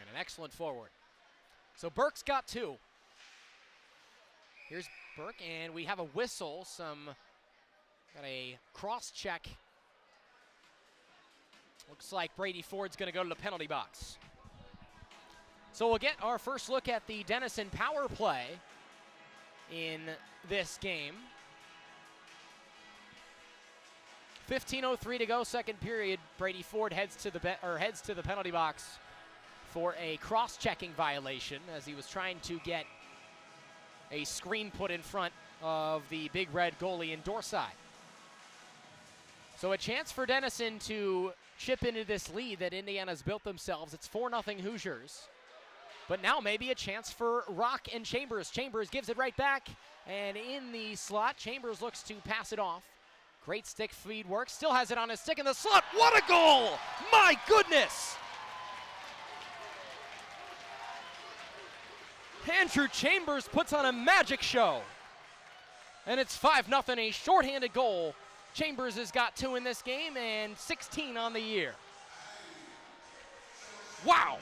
And an excellent forward. So Burke's got 2. Here's Burke, and we have a whistle. Got a cross check. Looks like Brady Ford's going to go to the penalty box. So we'll get our first look at the Denison power play in this game. 15:03 to go, second period. Brady Ford heads to the penalty box for a cross-checking violation as he was trying to get a screen put in front of the Big Red goalie in Dorsey. So a chance for Denison to chip into this lead that Indiana's built themselves. It's 4-0 Hoosiers. But now maybe a chance for Rock and Chambers. Chambers gives it right back, and in the slot, Chambers looks to pass it off. Great stick feed work, still has it on his stick in the slot. What a goal! My goodness! Andrew Chambers puts on a magic show. And it's 5-0, a shorthanded goal. Chambers has got 2 in this game and 16 on the year. Wow!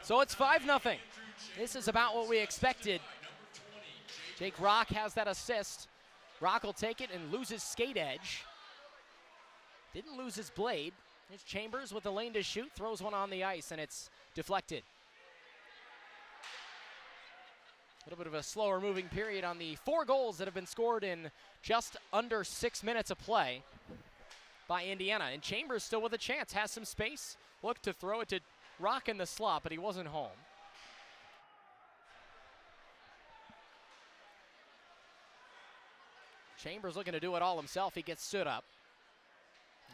So it's 5-0. This is about what we expected. Jake Rock has that assist. Rock will take it and lose his skate edge. Didn't lose his blade. Here's Chambers with the lane to shoot, throws one on the ice, and it's deflected. A little bit of a slower moving period on the 4 goals that have been scored in just under 6 minutes of play by Indiana. And Chambers still with a chance, has some space. Looked to throw it to Rock in the slot, but he wasn't home. Chambers looking to do it all himself. He gets stood up.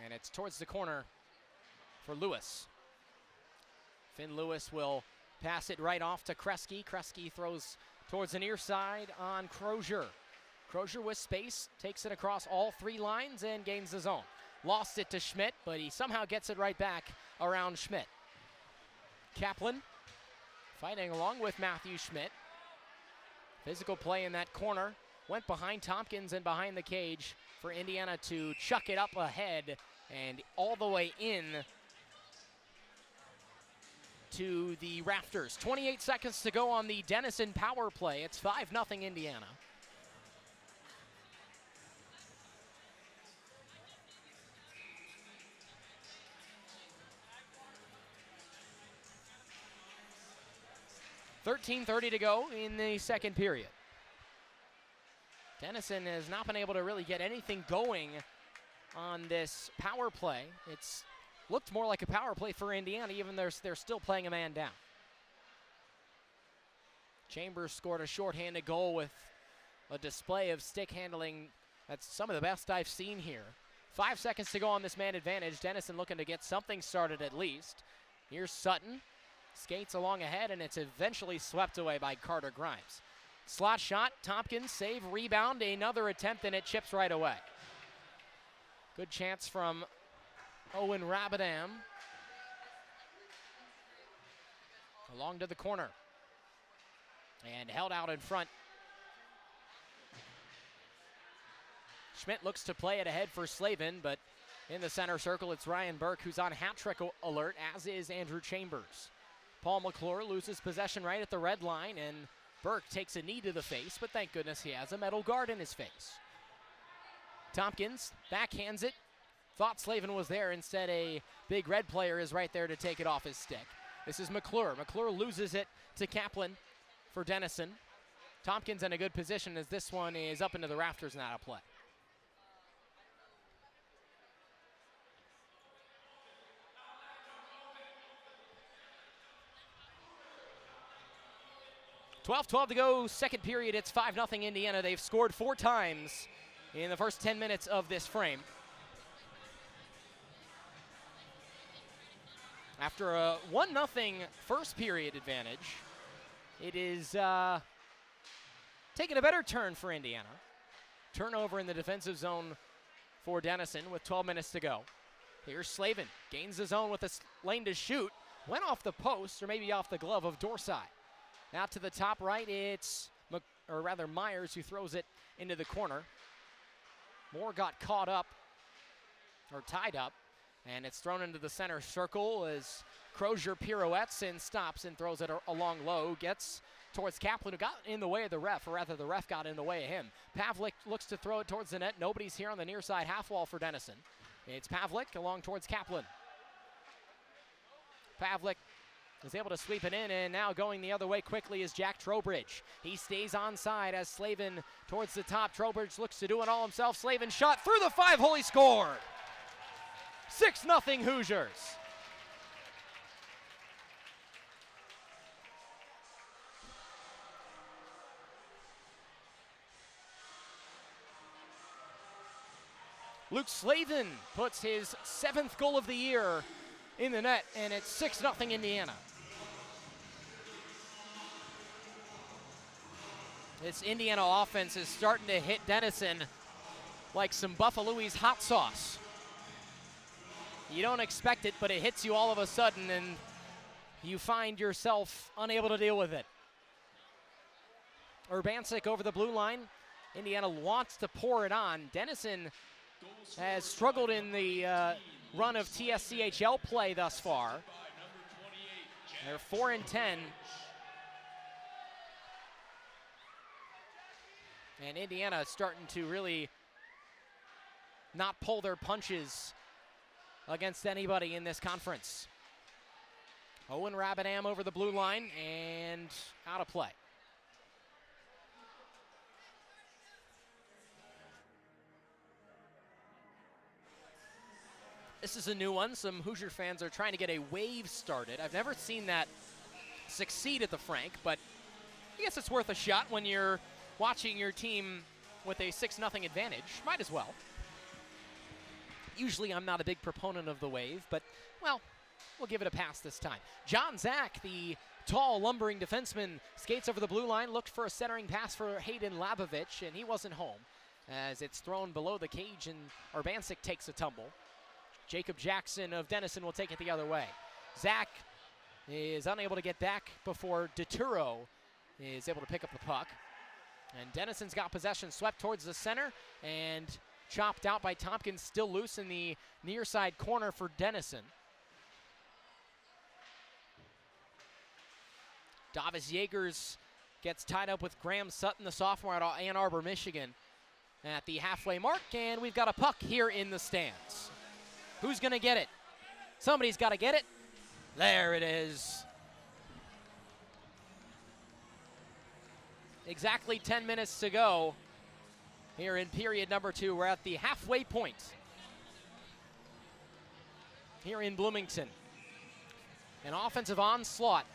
And it's towards the corner for Lewis. Finn Lewis will pass it right off to Kresge. Kresge throws towards the near side on Crozier. Crozier with space, takes it across all 3 lines and gains the zone. Lost it to Schmidt, but he somehow gets it right back around Schmidt. Kaplan fighting along with Matthew Schmidt. Physical play in that corner. Went behind Tompkins and behind the cage for Indiana to chuck it up ahead and all the way in to the rafters. 28 seconds to go on the Denison power play. It's 5-0 Indiana. .13:30 to go in the second period. Denison has not been able to really get anything going on this power play. It's looked more like a power play for Indiana, even though they're still playing a man down. Chambers scored a shorthanded goal with a display of stick handling that's some of the best I've seen here. 5 seconds to go on this man advantage. Denison looking to get something started at least. Here's Sutton. Skates along ahead, and it's eventually swept away by Carter Grimes. Slot shot, Tompkins, save, rebound, another attempt, and it chips right away. Good chance from Owen Rabadam. Along to the corner. And held out in front. Schmidt looks to play it ahead for Slavin, but in the center circle, it's Ryan Burke who's on hat trick alert, as is Andrew Chambers. Paul McClure loses possession right at the red line, and Burke takes a knee to the face, but thank goodness he has a metal guard in his face. Tompkins backhands it. Thought Slavin was there. Instead, a Big Red player is right there to take it off his stick. This is McClure. McClure loses it to Kaplan for Denison. Tompkins in a good position as this one is up into the rafters and out of play. .12 to go, second period. It's 5-0 Indiana. They've scored 4 times in the first 10 minutes of this frame. After a 1-0 first period advantage, it is taking a better turn for Indiana. Turnover in the defensive zone for Denison with 12 minutes to go. Here's Slavin, gains the zone with a lane to shoot. Went off the post, or maybe off the glove of Dorsey. Out to the top right, it's Myers who throws it into the corner. Moore got caught up, or tied up, and it's thrown into the center circle as Crozier pirouettes and stops and throws it along low. Gets towards Kaplan, who got in the way of the ref, or rather the ref got in the way of him. Pavlik looks to throw it towards the net. Nobody's here on the near side half wall for Denison. It's Pavlik along towards Kaplan. Pavlik is able to sweep it in, and now going the other way quickly is Jack Trowbridge. He stays onside as Slavin towards the top. Trowbridge looks to do it all himself. Slavin shot through the 5-hole, he scored! 6-0 Hoosiers. Luke Slavin puts his 7th goal of the year in the net, and it's 6-0 Indiana. This Indiana offense is starting to hit Denison like some Buffalo's hot sauce. You don't expect it, but it hits you all of a sudden, and you find yourself unable to deal with it. Urbancic over the blue line. Indiana wants to pour it on. Denison has struggled in the run of TSCHL play thus far. They're 4-10. And Indiana is starting to really not pull their punches against anybody in this conference. Owen Rabadam over the blue line and out of play. This is a new one. Some Hoosier fans are trying to get a wave started. I've never seen that succeed at the Frank, but I guess it's worth a shot when you're watching your team with a 6-0 advantage. Might as well. Usually I'm not a big proponent of the wave, but, well, we'll give it a pass this time. John Zach, the tall, lumbering defenseman, skates over the blue line, looked for a centering pass for Hayden Labovich, and he wasn't home as it's thrown below the cage, and Urbancic takes a tumble. Jacob Jackson of Denison will take it the other way. Zach is unable to get back before DeTuro is able to pick up the puck. And Denison's got possession, swept towards the center, and chopped out by Tompkins, still loose in the near side corner for Denison. Davis Yeagers gets tied up with Graham Sutton, the sophomore out of Ann Arbor, Michigan, at the halfway mark, and we've got a puck here in the stands. Who's going to get it? Somebody's got to get it. There it is. Exactly 10 minutes to go here in period number 2. We're at the halfway point here in Bloomington. An offensive onslaught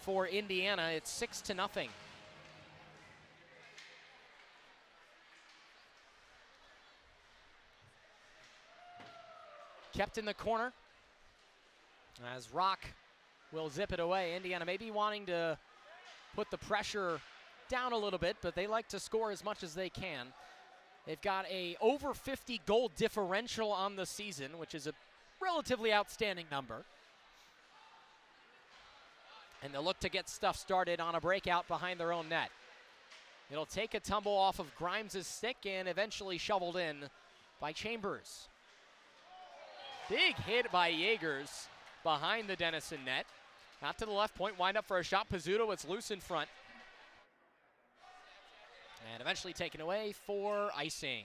for Indiana. It's 6-0. Kept in the corner as Rock will zip it away. Indiana maybe wanting to put the pressure down a little bit, but they like to score as much as they can. They've got a over 50 goal differential on the season, which is a relatively outstanding number. And they'll look to get stuff started on a breakout behind their own net. It'll take a tumble off of Grimes' stick and eventually shoveled in by Chambers. Big hit by Yeagers behind the Denison net. Out to the left point, wind up for a shot. Pizzuto, it's loose in front. And eventually taken away for icing.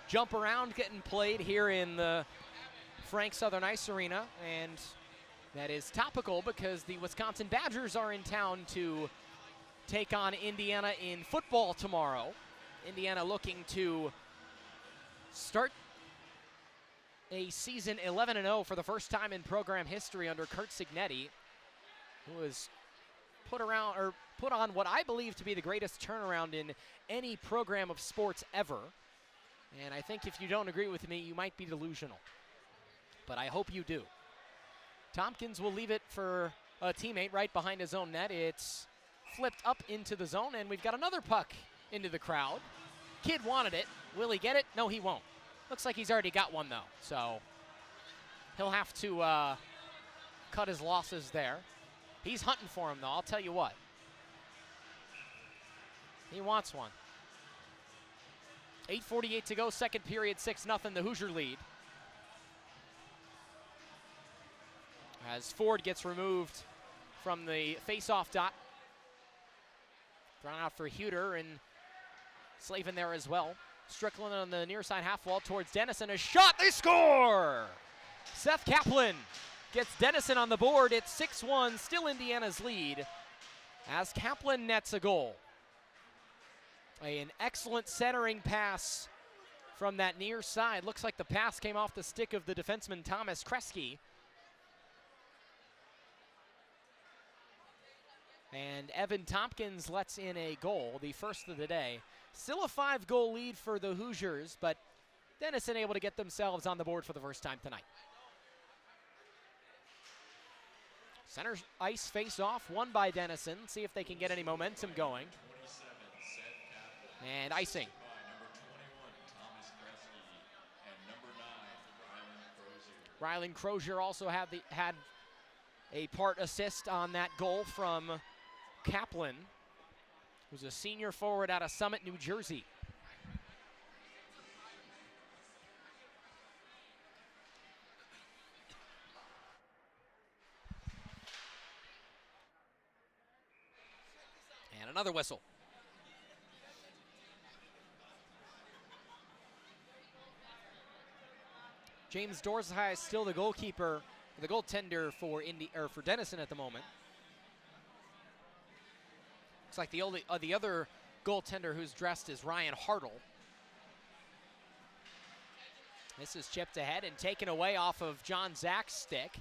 Jump around getting played here in the Frank Southern Ice Arena, and that is topical because the Wisconsin Badgers are in town to take on Indiana in football tomorrow. Indiana looking to start a season 11-0 for the first time in program history under Kurt Signetti, who has put on what I believe to be the greatest turnaround in any program of sports ever. And I think if you don't agree with me, you might be delusional. But I hope you do. Tompkins will leave it for a teammate right behind his own net. It's flipped up into the zone, and we've got another puck into the crowd. Kid wanted it. Will he get it? No, he won't. Looks like he's already got one, though. So he'll have to cut his losses there. He's hunting for him, though, I'll tell you what. He wants one. 8:48 to go, second period, 6-0, the Hoosier lead. As Ford gets removed from the face-off dot. Thrown out for Huter, and Slavin there as well. Strickland on the near side half wall towards Denison. A shot, they score! Seth Kaplan gets Denison on the board. It's 6-1, still Indiana's lead, as Kaplan nets a goal. An excellent centering pass from that near side. Looks like the pass came off the stick of the defenseman Thomas Kresge. And Evan Tompkins lets in a goal, the first of the day. Still a 5-goal lead for the Hoosiers, but Denison able to get themselves on the board for the first time tonight. Center ice face-off, won by Denison. See if they can get any momentum going. And icing. Rylan Crozier also had a part assist on that goal from Kaplan, who's a senior forward out of Summit, New Jersey. And another whistle. James Dorsey is still the goalkeeper, the goaltender for for Denison at the moment. Looks like the other goaltender who's dressed is Ryan Hartle. This is chipped ahead and taken away off of John Zach's stick.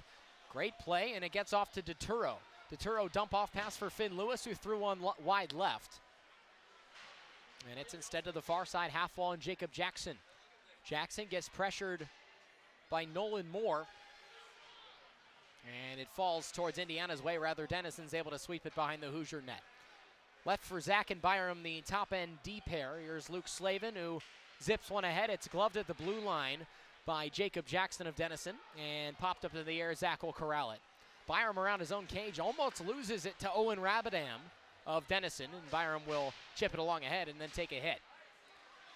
Great play, and it gets off to DeTuro. DeTuro dump off pass for Finn Lewis, who threw one wide left. And it's instead to the far side half wall and Jacob Jackson. Jackson gets pressured by Nolan Moore. And it falls towards Indiana's way. Rather, Denison's able to sweep it behind the Hoosier net. Left for Zach and Byram, the top-end D pair. Here's Luke Slavin, who zips one ahead. It's gloved at the blue line by Jacob Jackson of Denison. And popped up into the air, Zach will corral it. Byram around his own cage, almost loses it to Owen Rabadam of Denison. And Byram will chip it along ahead and then take a hit.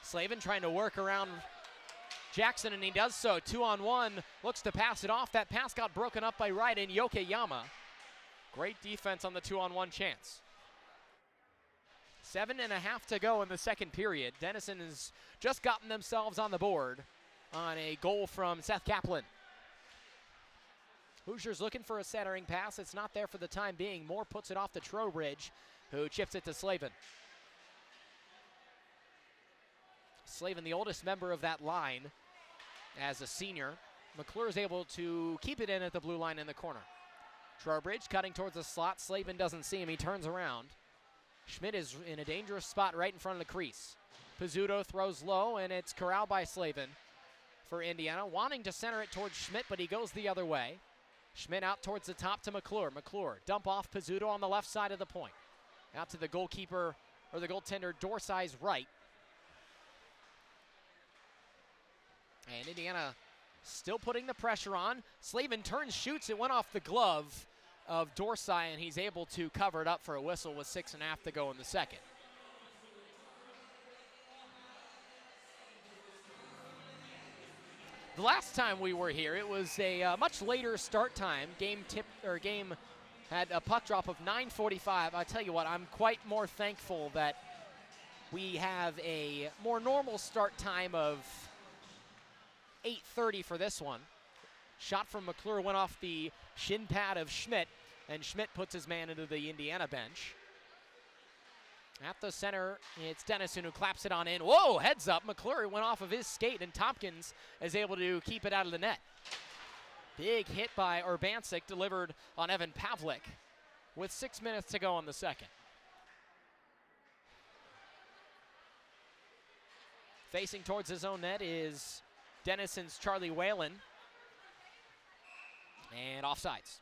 Slavin trying to work around Jackson, and he does so. 2-on-1, looks to pass it off. That pass got broken up by Raiden Yokeyama. Great defense on the 2-on-1 chance. 7.5 to go in the second period. Denison has just gotten themselves on the board on a goal from Seth Kaplan. Hoosiers looking for a centering pass. It's not there for the time being. Moore puts it off to Trowbridge, who chips it to Slavin. Slavin, the oldest member of that line as a senior. McClure is able to keep it in at the blue line in the corner. Trowbridge cutting towards the slot. Slavin doesn't see him. He turns around. Schmidt is in a dangerous spot right in front of the crease. Pizzuto throws low, and it's corralled by Slavin for Indiana, wanting to center it towards Schmidt, but he goes the other way. Schmidt out towards the top to McClure. McClure dump off Pizzuto on the left side of the point. Out to the goalkeeper, or the goaltender, Dorsey's right. And Indiana still putting the pressure on. Slavin turns, shoots, it went off the glove of Dorsey, and he's able to cover it up for a whistle with 6.5 to go in the second. The last time we were here, it was a much later start time. Game had a puck drop of 9:45. I tell you what, I'm quite more thankful that we have a more normal start time of 8:30 for this one. Shot from McClure went off the shin pad of Schmidt, and Schmidt puts his man into the Indiana bench. At the center, it's Denison who claps it on in. Whoa, heads up. McClure went off of his skate, and Tompkins is able to keep it out of the net. Big hit by Urbancic, delivered on Evan Pavlik with 6 minutes to go in the second. Facing towards his own net is Denison's Charlie Whalen. And offsides.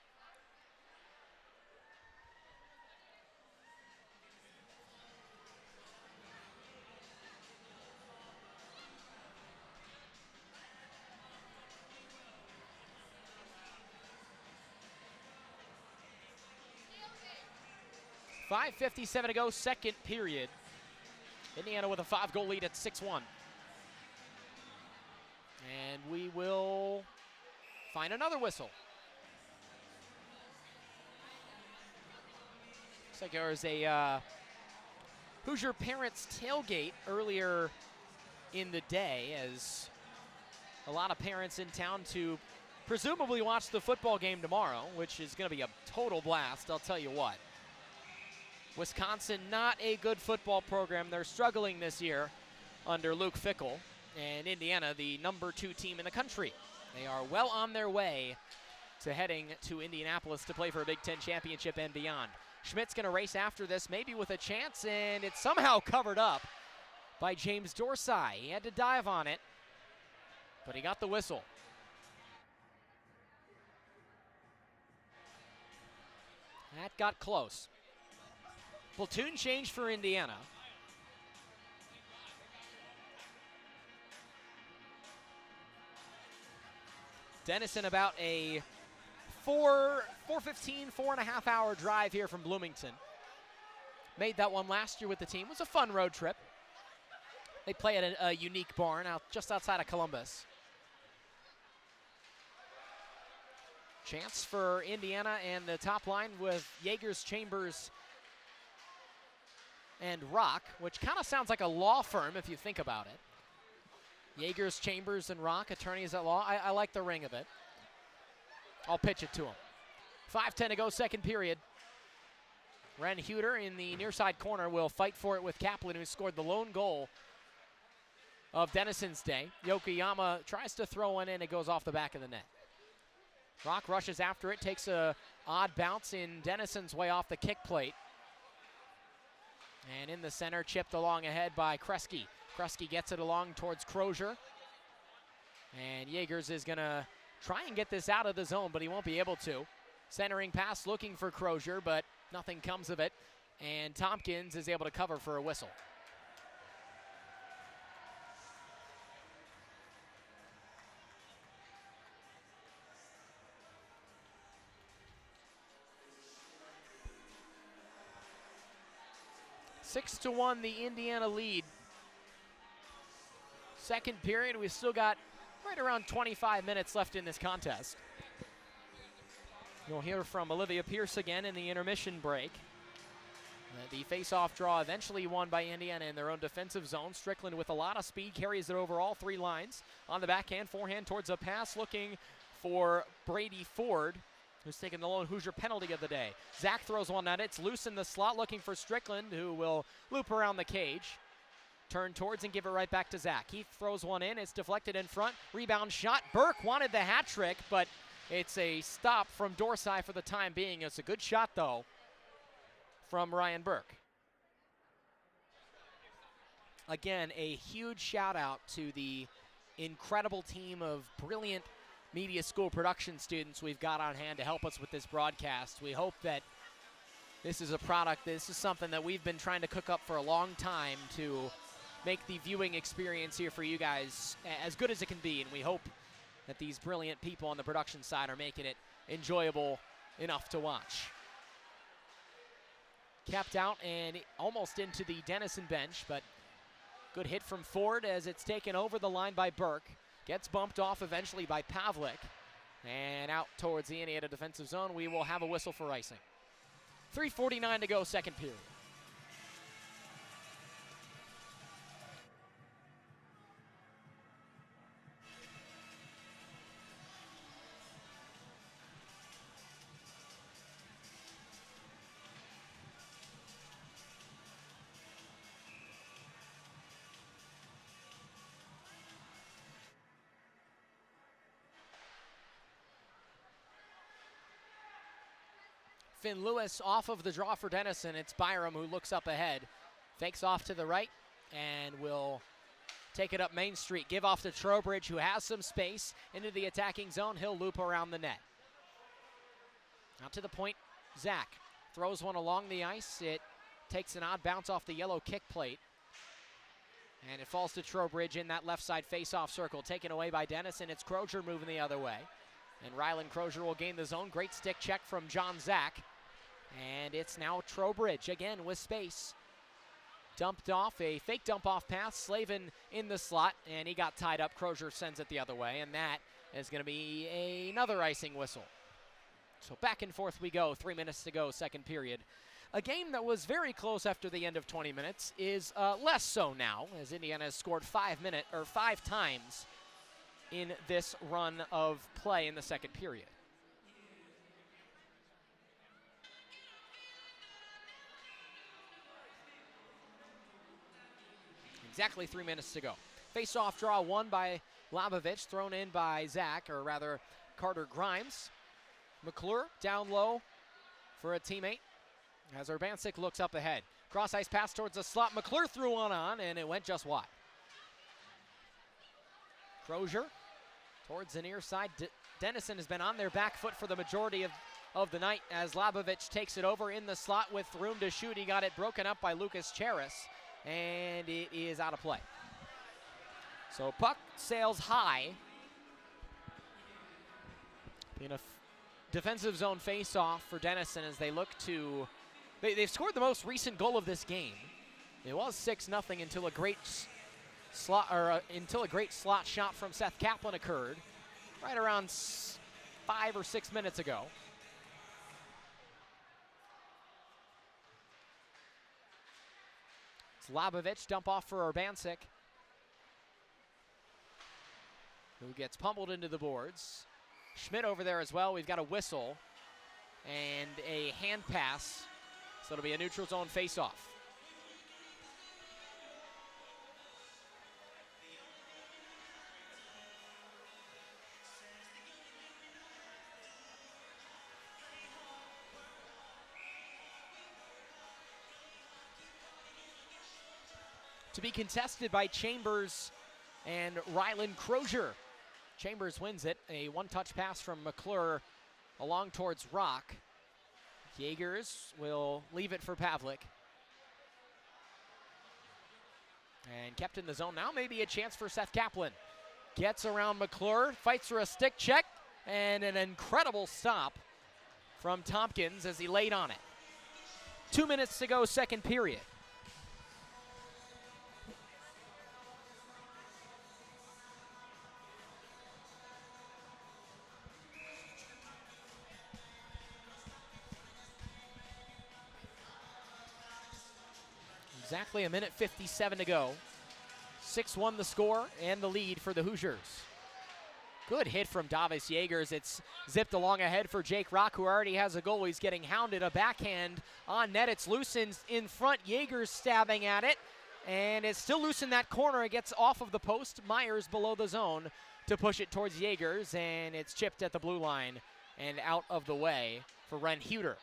.5:57 to go, second period. Indiana with a 5-goal lead at 6-1. And we will find another whistle. Looks like there was a Hoosier Parents tailgate earlier in the day, as a lot of parents in town to presumably watch the football game tomorrow, which is going to be a total blast, I'll tell you what. Wisconsin, not a good football program. They're struggling this year under Luke Fickell. And Indiana, the number 2 team in the country. They are well on their way to heading to Indianapolis to play for a Big Ten championship and beyond. Schmidt's going to race after this, maybe with a chance, and it's somehow covered up by James Dorsey. He had to dive on it, but he got the whistle. That got close. Platoon change for Indiana. Denison about a 4.5 hour drive here from Bloomington. Made that one last year with the team. It was a fun road trip. They play at a unique barn out just outside of Columbus. Chance for Indiana and the top line with Yeagers, Chambers, and Rock, which kind of sounds like a law firm if you think about it. Yeagers, Chambers, and Rock, attorneys at law. I like the ring of it. I'll pitch it to him. 5:10 to go, second period. Ren Huter in the near side corner will fight for it with Kaplan, who scored the lone goal of Denison's day. Yokoyama tries to throw one in. It goes off the back of the net. Rock rushes after it, takes a odd bounce in Denison's way off the kick plate. And in the center, chipped along ahead by Kresge. Kresge gets it along towards Crozier. And Yeagers is going to try and get this out of the zone, but he won't be able to. Centering pass looking for Crozier, but nothing comes of it. And Tompkins is able to cover for a whistle. Six to 1, the Indiana lead. Second period, we've still got right around 25 minutes left in this contest. You'll hear from Olivia Pierce again in the intermission break. The face-off draw eventually won by Indiana in their own defensive zone. Strickland with a lot of speed carries it over all three lines. On the backhand, forehand towards a pass, looking for Brady Ford, who's taking the lone Hoosier penalty of the day. Zach throws one at it. It's loose in the slot, looking for Strickland, who will loop around the cage. Turn towards and give it right back to Zach. He throws one in. It's deflected in front. Rebound shot. Burke wanted the hat trick, but it's a stop from Dorsey for the time being. It's a good shot, though, from Ryan Burke. Again, a huge shout out to the incredible team of brilliant media school production students we've got on hand to help us with this broadcast. We hope that this is a product, this is something that we've been trying to cook up for a long time to make the viewing experience here for you guys as good as it can be, and we hope that these brilliant people on the production side are making it enjoyable enough to watch. Kept out and almost into the Denison bench, but good hit from Ford as it's taken over the line by Burke. Gets bumped off eventually by Pavlik. And out towards the Indiana defensive zone. We will have a whistle for icing. 3:49 to go, second period. Finn Lewis off of the draw for Denison. It's Byram who looks up ahead. Fakes off to the right and will take it up Main Street. Give off to Trowbridge, who has some space into the attacking zone. He'll loop around the net. Out to the point, Zach throws one along the ice. It takes an odd bounce off the yellow kick plate. And it falls to Trowbridge in that left side face-off circle. Taken away by Denison. It's Crozier moving the other way. And Rylan Crozier will gain the zone. Great stick check from John Zach. And it's now Trowbridge again with space. Dumped off, a fake dump off pass. Slavin in the slot, and he got tied up. Crozier sends it the other way, and that is going to be another icing whistle. So back and forth we go. 3 minutes to go, second period. A game that was very close after the end of 20 minutes is less so now, as Indiana has scored 5 times in this run of play in the second period. Exactly 3 minutes to go. Face-off draw won by Labovich, thrown in by Zach, or rather Carter Grimes. McClure down low for a teammate as Urbanczyk looks up ahead. Cross-ice pass towards the slot. McClure threw one on, and it went just wide. Crozier towards the near side. Denison has been on their back foot for the majority of the night as Labovich takes it over in the slot with room to shoot. He got it broken up by Lucas Charis, and it is out of play. So puck sails high in a defensive zone face-off for Denison as they look to, they've scored the most recent goal of this game. It was 6-0 until a great slot shot from Seth Kaplan occurred right around 5 or 6 minutes ago. Slabovich dump off for Urbancic, who gets pummeled into the boards. Schmidt over there as well. We've got a whistle and a hand pass, so it'll be a neutral zone face-off. To be contested by Chambers and Ryland Crozier. Chambers wins it. A one-touch pass from McClure along towards Rock. Jaegers will leave it for Pavlik. And kept in the zone. Now maybe a chance for Seth Kaplan. Gets around McClure, fights for a stick check, and an incredible stop from Tompkins as he laid on it. 2 minutes to go, second period. Exactly a minute 57 to go. 6-1 the score and the lead for the Hoosiers. Good hit from Davis Jaegers. It's zipped along ahead for Jake Rock, who already has a goal. He's getting hounded. A backhand on net. It's loosened in front. Jaegers stabbing at it. And it's still loose in that corner. It gets off of the post. Myers below the zone to push it towards Jaegers. And it's chipped at the blue line and out of the way for Ren Huter.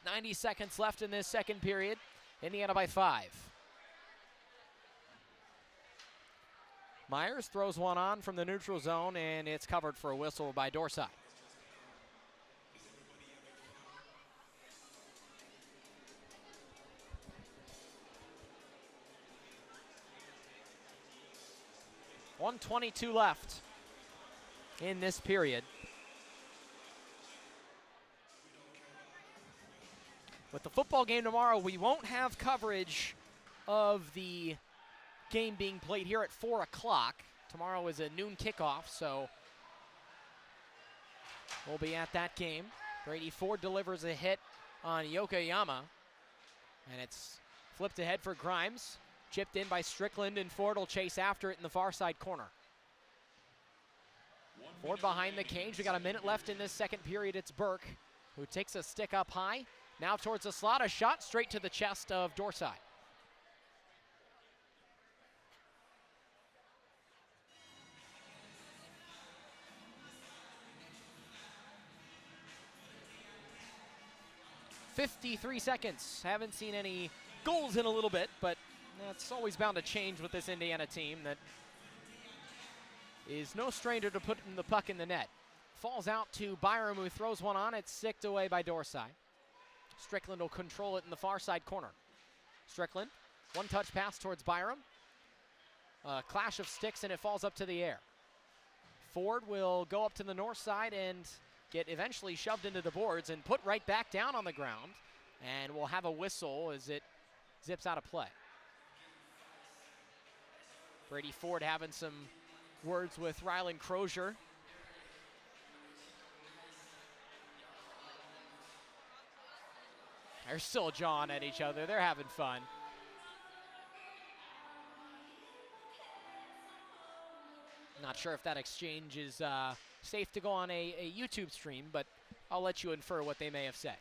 90 seconds left in this second period. Indiana by 5. Myers throws one on from the neutral zone, and it's covered for a whistle by Dorsey. .122 left in this period. With the football game tomorrow, we won't have coverage of the game being played here at 4 o'clock. Tomorrow is a noon kickoff, so we'll be at that game. Brady Ford delivers a hit on Yokoyama, and it's flipped ahead for Grimes. Chipped in by Strickland, and Ford will chase after it in the far side corner. Ford behind the cage. We got a minute left in this second period. It's Burke, who takes a stick up high. Now towards the slot, a shot straight to the chest of Dorsey. .53 seconds. Haven't seen any goals in a little bit, but that's always bound to change with this Indiana team that is no stranger to putting the puck in the net. Falls out to Byram, who throws one on. It's sicked away by Dorsey. Strickland will control it in the far side corner. Strickland, one-touch pass towards Byram. A clash of sticks, and it falls up to the air. Ford will go up to the north side and get eventually shoved into the boards and put right back down on the ground. And we'll have a whistle as it zips out of play. Brady Ford having some words with Ryland Crozier. They're still jawing at each other. They're having fun. Not sure if that exchange is safe to go on a YouTube stream, but I'll let you infer what they may have said.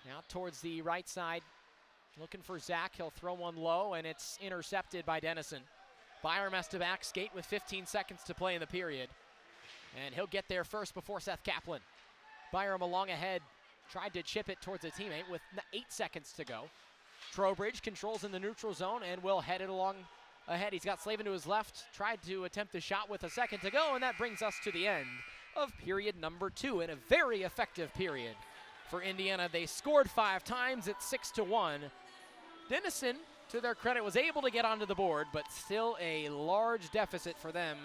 Now towards the right side, looking for Zach. He'll throw one low, and it's intercepted by Denison. Byram has to back skate with 15 seconds to play in the period. And he'll get there first before Seth Kaplan. Byram along ahead. Tried to chip it towards a teammate with 8 seconds to go. Trowbridge controls in the neutral zone and will head it along ahead. He's got Slavin to his left. Tried to attempt the shot with a second to go, and that brings us to the end of period number 2 in a very effective period for Indiana. They scored 5 times. It's 6-1. Denison, to their credit, was able to get onto the board, but still a large deficit for them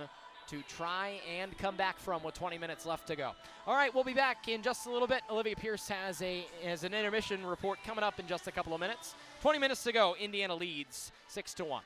to try and come back from with 20 minutes left to go. All right, we'll be back in just a little bit. Olivia Pierce has an intermission report coming up in just a couple of minutes. 20 minutes to go. Indiana leads 6-1.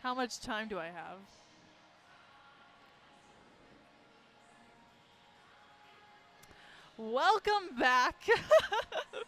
How much time do I have? Welcome back to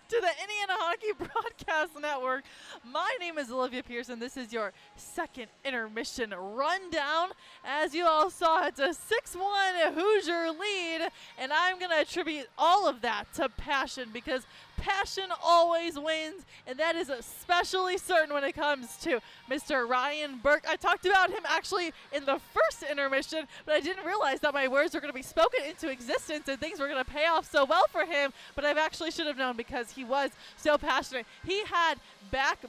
the Indiana Hockey Broadcast Network. My name is Olivia Pearson. This is your second intermission rundown. As you all saw, it's a 6-1 Hoosier lead, and I'm going to attribute all of that to passion, because passion always wins, and that is especially certain when it comes to Mr. Ryan Burke. I talked about him actually in the first intermission, but I didn't realize that my words were going to be spoken into existence and things were going to pay off so well for him, but I actually should have known because he was so passionate. He had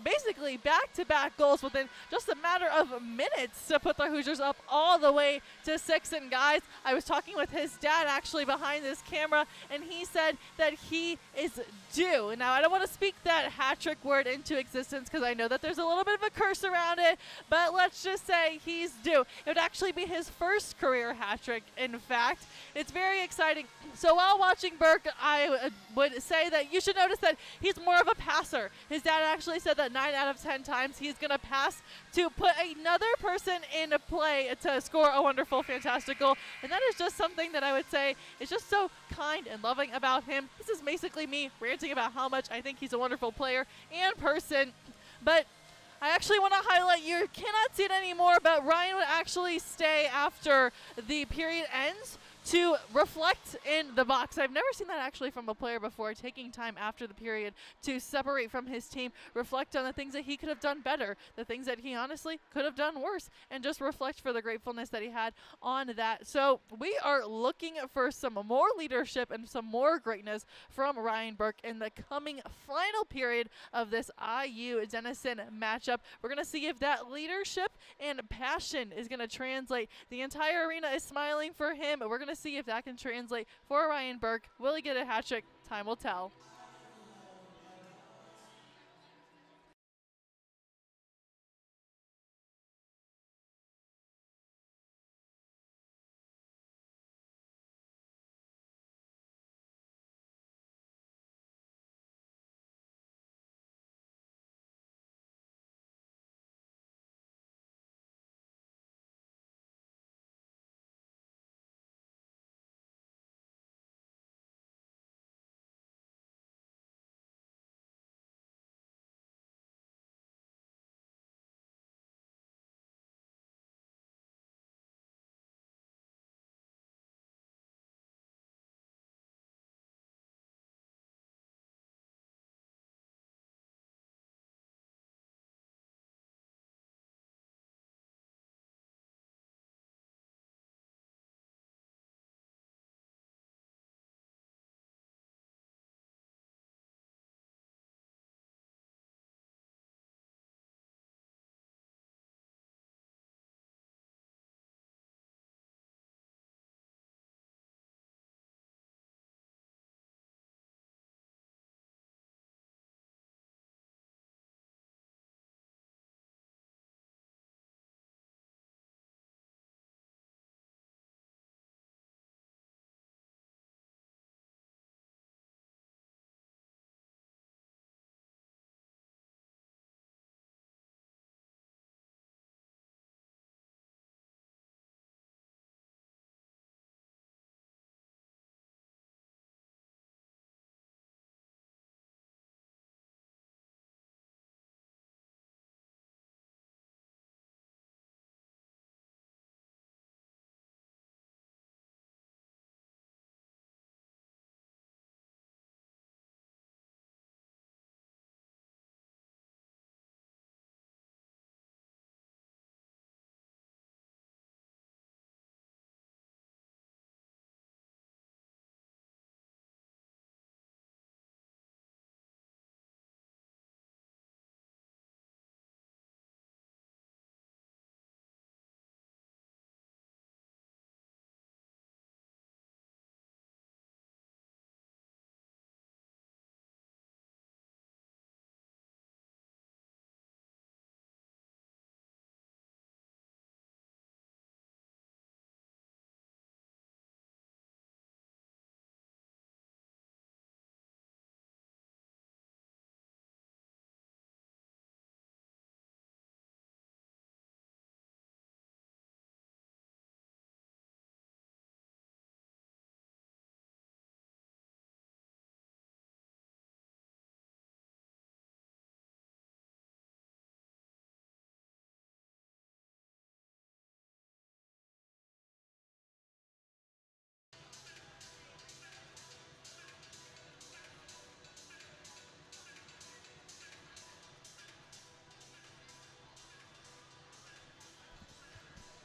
basically back-to-back goals within just a matter of minutes to put the Hoosiers up all the way to 6. And guys, I was talking with his dad actually behind this camera, and he said that he is due. Now, I don't want to speak that hat trick word into existence because I know that there's a little bit of a curse around it, but let's just say he's due. It would actually be his first career hat trick, in fact. It's very exciting. So while watching Burke, I would say that you should notice that he's more of a passer. His dad actually said that 9 out of 10 times he's going to pass to put another person in play to score a wonderful, fantastic goal. And that is just something that I would say is just so kind and loving about him. This is basically me ranting about how much I think he's a wonderful player and person. But I actually want to highlight, you cannot see it anymore, but Ryan would actually stay after the period ends to reflect in the box. I've never seen that actually from a player before, taking time after the period to separate from his team, reflect on the things that he could have done better, the things that he honestly could have done worse, and just reflect for the gratefulness that he had on that. So we are looking for some more leadership and some more greatness from Ryan Burke in the coming final period of this IU-Denison matchup. We're going to see if that leadership and passion is going to translate. The entire arena is smiling for him. We're going to see if that can translate for Ryan Burke. Will he get a hat trick? Time will tell.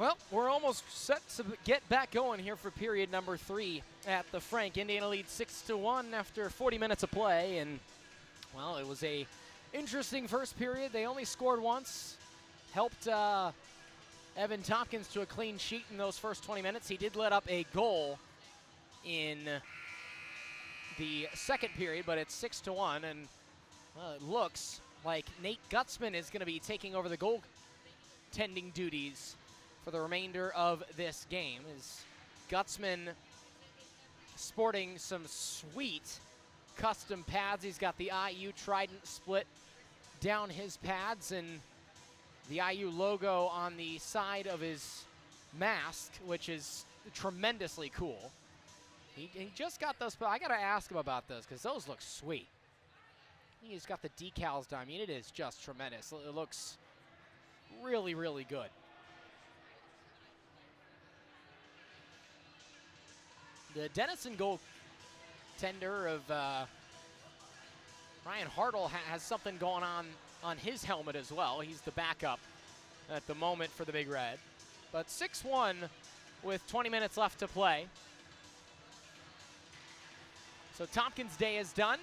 Well, we're almost set to get back going here for period number 3 at the Frank. Indiana leads 6-1 after 40 minutes of play, and well, it was a interesting first period. They only scored once. Helped Evan Tompkins to a clean sheet in those first 20 minutes. He did let up a goal in the second period, but it's 6-1, and well, it looks like Nate Gutzman is going to be taking over the goaltending duties for the remainder of this game. Is Gutzman sporting some sweet custom pads. He's got the IU Trident split down his pads and the IU logo on the side of his mask, which is tremendously cool. He just got those. I got to ask him about those because those look sweet. He's got the decals done. I mean, it is just tremendous. It looks really, really good. The Denison goaltender of Ryan Hartle has something going on his helmet as well. He's the backup at the moment for the Big Red. But 6-1 with 20 minutes left to play. So Tompkins' day is done.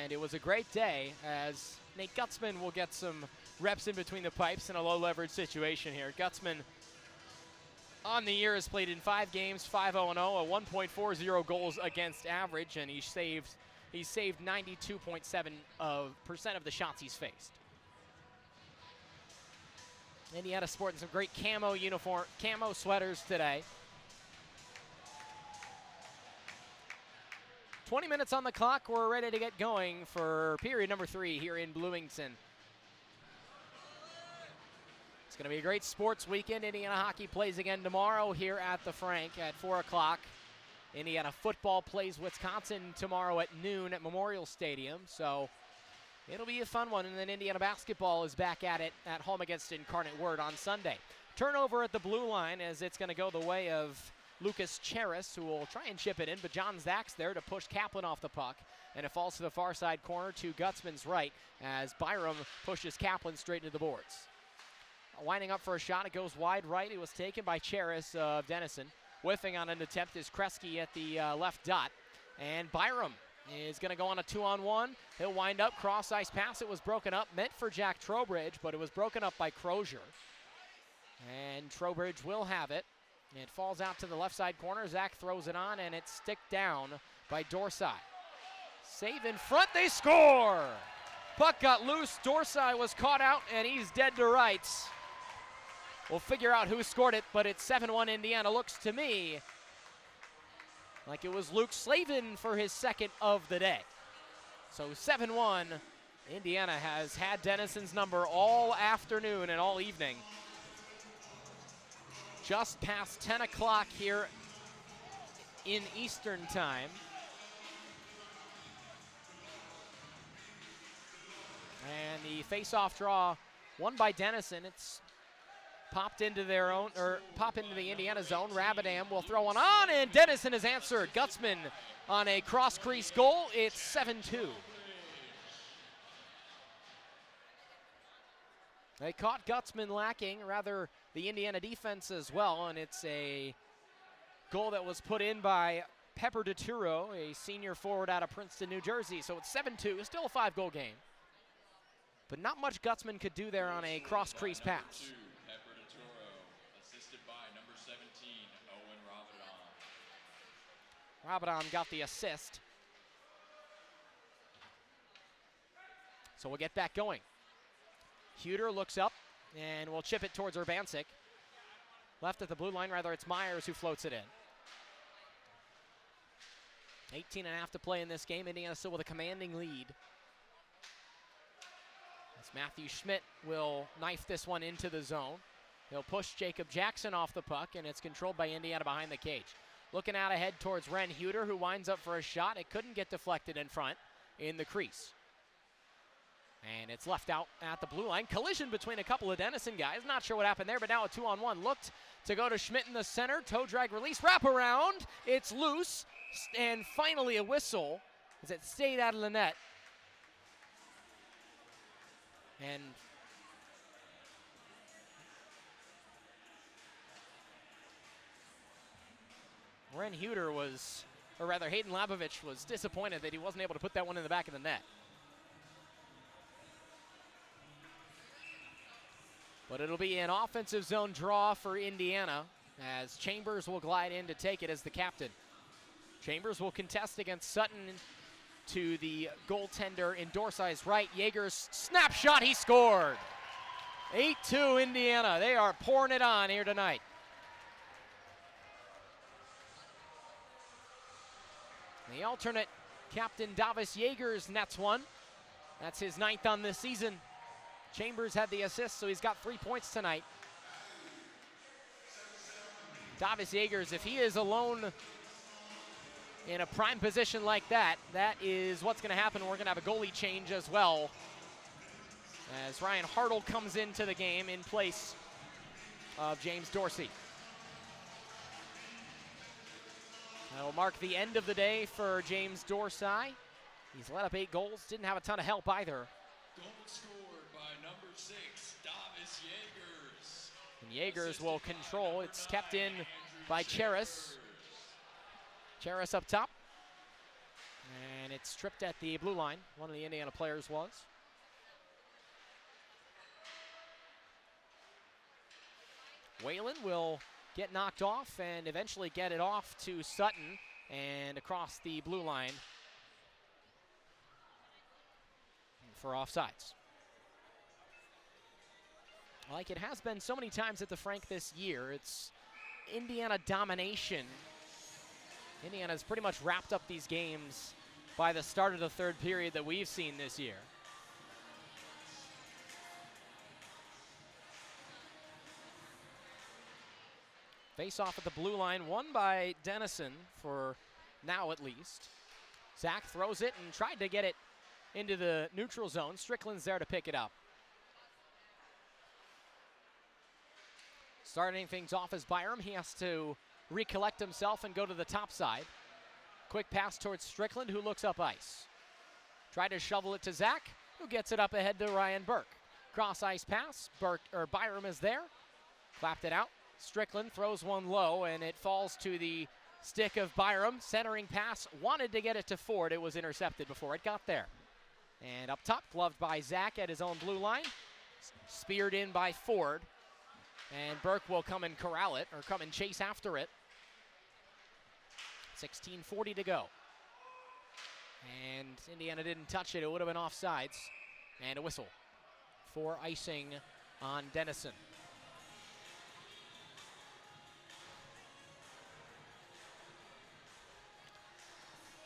And it was a great day as Nate Gutzman will get some reps in between the pipes in a low leverage situation here. Gutzman on the year has played in 5 games, 5-0-0, a 1.40 goals against average, and he's saved 92.7% of the shots he's faced. Indiana sporting some great camo sweaters today. 20 minutes on the clock. We're ready to get going for period number 3 here in Bloomington. It's going to be a great sports weekend. Indiana hockey plays again tomorrow here at the Frank at 4 o'clock. Indiana football plays Wisconsin tomorrow at noon at Memorial Stadium. So it'll be a fun one. And then Indiana basketball is back at it at home against Incarnate Word on Sunday. Turnover at the blue line as it's going to go the way of Lucas Cheris, who will try and chip it in, but John Zach's there to push Kaplan off the puck. And it falls to the far side corner to Gutzman's right as Byram pushes Kaplan straight into the boards. Winding up for a shot, it goes wide right. It was taken by Cheris of Denison. Whiffing on an attempt is Kresge at the left dot. And Byram is going to go on a 2-on-1. He'll wind up, cross-ice pass. It was broken up, meant for Jack Trowbridge, but it was broken up by Crozier. And Trowbridge will have it. It falls out to the left side corner. Zach throws it on, and it's sticked down by Dorsey. Save in front, they score! Puck got loose, Dorsey was caught out, and he's dead to rights. We'll figure out who scored it, but it's 7-1 Indiana. Looks to me like it was Luke Slavin for his second of the day. So 7-1, Indiana has had Denison's number all afternoon and all evening. Just past 10 o'clock here in Eastern time. And the face-off draw won by Denison. It's popped into their own, or pop into the Indiana zone. Rabadam will throw one on, and Denison has answered. Gutzman on a cross-crease goal. It's 7-2. They caught Gutzman lacking, rather the Indiana defense as well, and it's a goal that was put in by Pepper DeTuro, a senior forward out of Princeton, New Jersey. So it's 7-2, still a 5-goal game. But not much Gutzman could do there on a cross-crease pass. Pepper DeTuro, assisted by number 17, Owen Rabadon. Rabadon got the assist. So we'll get back going. Huter looks up and will chip it towards Urbancic. Left at the blue line, rather it's Myers who floats it in. 18 and a half to play in this game. Indiana still with a commanding lead. As Matthew Schmidt will knife this one into the zone. He'll push Jacob Jackson off the puck, and it's controlled by Indiana behind the cage. Looking out ahead towards Ren Huter, who winds up for a shot. It couldn't get deflected in front in the crease. And it's left out at the blue line. Collision between a couple of Denison guys. Not sure what happened there, but now a 2-on-1. Looked to go to Schmidt in the center. Toe drag release. Wrap around. It's loose. And finally a whistle as it stayed out of the net. And Ren Huter was, or rather Hayden Labovich was disappointed that he wasn't able to put that one in the back of the net. But it'll be an offensive zone draw for Indiana as Chambers will glide in to take it as the captain. Chambers will contest against Sutton to the goaltender in Dorsey's right. Yeager's snapshot, he scored. 8-2 Indiana. They are pouring it on here tonight. The alternate captain Davis Yeagers nets one. That's his 9th on this season. Chambers had the assist, so he's got 3 points tonight. Davis Yeagers, if he is alone in a prime position like that, that is what's going to happen. We're going to have a goalie change as well, as Ryan Hartle comes into the game in place of James Dorsey. That will mark the end of the day for James Dorsey. He's let up 8 goals, didn't have a ton of help either. Goal scored by number 6, Davis Yeagers. And Yeagers will control. It's kept in by Cheris. Cheris up top. And it's stripped at the blue line. One of the Indiana players was. Whalen will get knocked off and eventually get it off to Sutton and across the blue line for offsides. Like it has been so many times at the Frank this year, it's Indiana domination. Indiana's pretty much wrapped up these games by the start of the third period that we've seen this year. Face off at the blue line, won by Denison for now at least. Zach throws it and tried to get it into the neutral zone. Strickland's there to pick it up. Starting things off as Byram. He has to recollect himself and go to the top side. Quick pass towards Strickland, who looks up ice. Tried to shovel it to Zach, who gets it up ahead to Ryan Burke. Cross ice pass. Byram is there. Clapped it out. Strickland throws one low, and it falls to the stick of Byram. Centering pass, wanted to get it to Ford. It was intercepted before it got there. And up top, gloved by Zach at his own blue line. Speared in by Ford. And Burke will come and corral it, or come and chase after it. 16:40 to go. And Indiana didn't touch it. It would have been offsides. And a whistle for icing on Denison.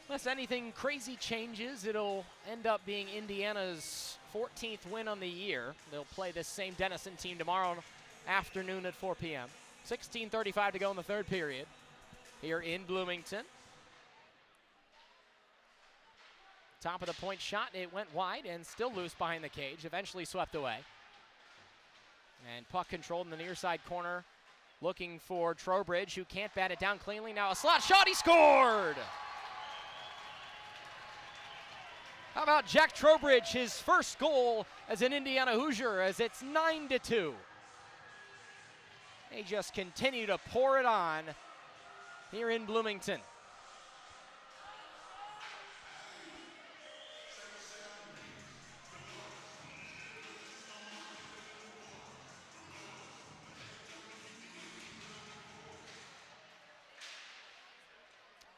Unless anything crazy changes, it'll end up being Indiana's 14th win on the year. They'll play this same Denison team tomorrow afternoon at 4 p.m. 16:35 to go in the third period here in Bloomington. Top of the point shot, it went wide and still loose behind the cage, eventually swept away. And puck controlled in the near side corner, looking for Trowbridge, who can't bat it down cleanly. Now a slot shot, he scored! How about Jack Trowbridge, his first goal as an Indiana Hoosier, as it's 9-2. They just continue to pour it on here in Bloomington.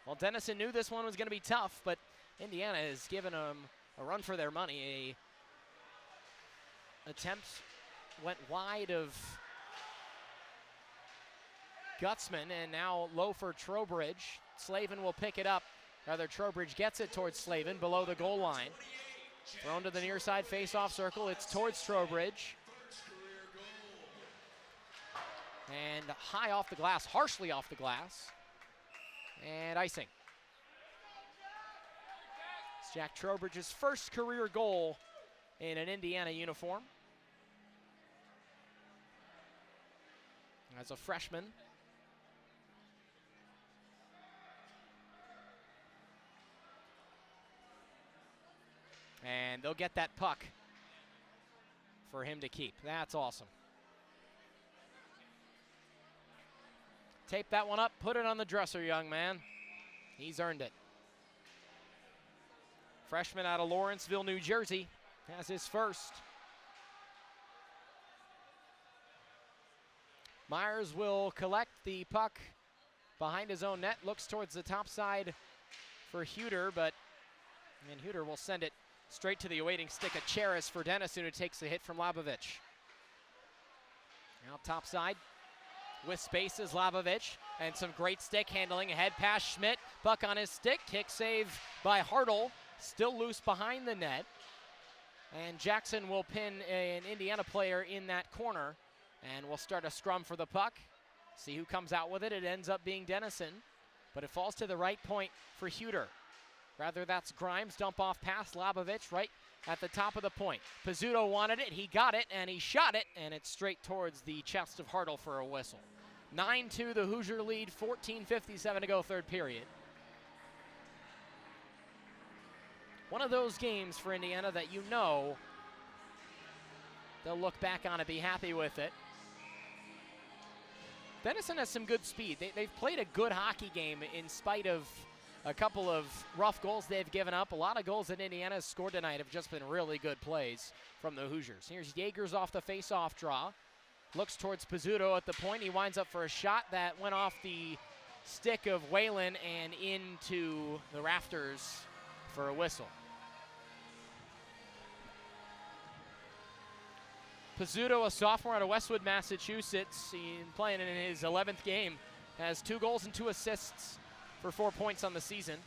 Well, Denison knew this one was going to be tough, but Indiana has given them a run for their money. Attempt went wide of Gutzman, and now low for Trowbridge. Slavin will pick it up. Rather, Trowbridge gets it towards Slavin below the goal line. Thrown to the near side face-off circle. It's towards Trowbridge. And high off the glass, harshly off the glass. And icing. It's Jack Trowbridge's first career goal in an Indiana uniform. As a freshman. And they'll get that puck for him to keep. That's awesome. Tape that one up, put it on the dresser, young man. He's earned it. Freshman out of Lawrenceville, New Jersey, has his first. Myers will collect the puck behind his own net, looks towards the top side for Huter, but Huter will send it straight to the awaiting stick of Cheris for Denison, who takes the hit from Labovich. Now top side with space is Labovich, and some great stick handling. Ahead pass Schmidt, puck on his stick, kick save by Hartle, still loose behind the net. And Jackson will pin an Indiana player in that corner, and we'll start a scrum for the puck. See who comes out with it. It ends up being Denison, but it falls to the right point for Huter. Rather, that's Grimes, dump off past Labovich right at the top of the point. Pizzuto wanted it, he got it, and he shot it, and it's straight towards the chest of Hartle for a whistle. 9-2 the Hoosier lead, 14:57 to go, third period. One of those games for Indiana that you know they'll look back on and be happy with it. Denison has some good speed. They've played a good hockey game in spite of a couple of rough goals they've given up. A lot of goals that Indiana has scored tonight have just been really good plays from the Hoosiers. Here's Yeagers off the face-off draw. Looks towards Pizzuto at the point. He winds up for a shot that went off the stick of Whalen and into the rafters for a whistle. Pizzuto, a sophomore out of Westwood, Massachusetts, he's playing in his 11th game, has 2 goals and 2 assists for 4 points on the season.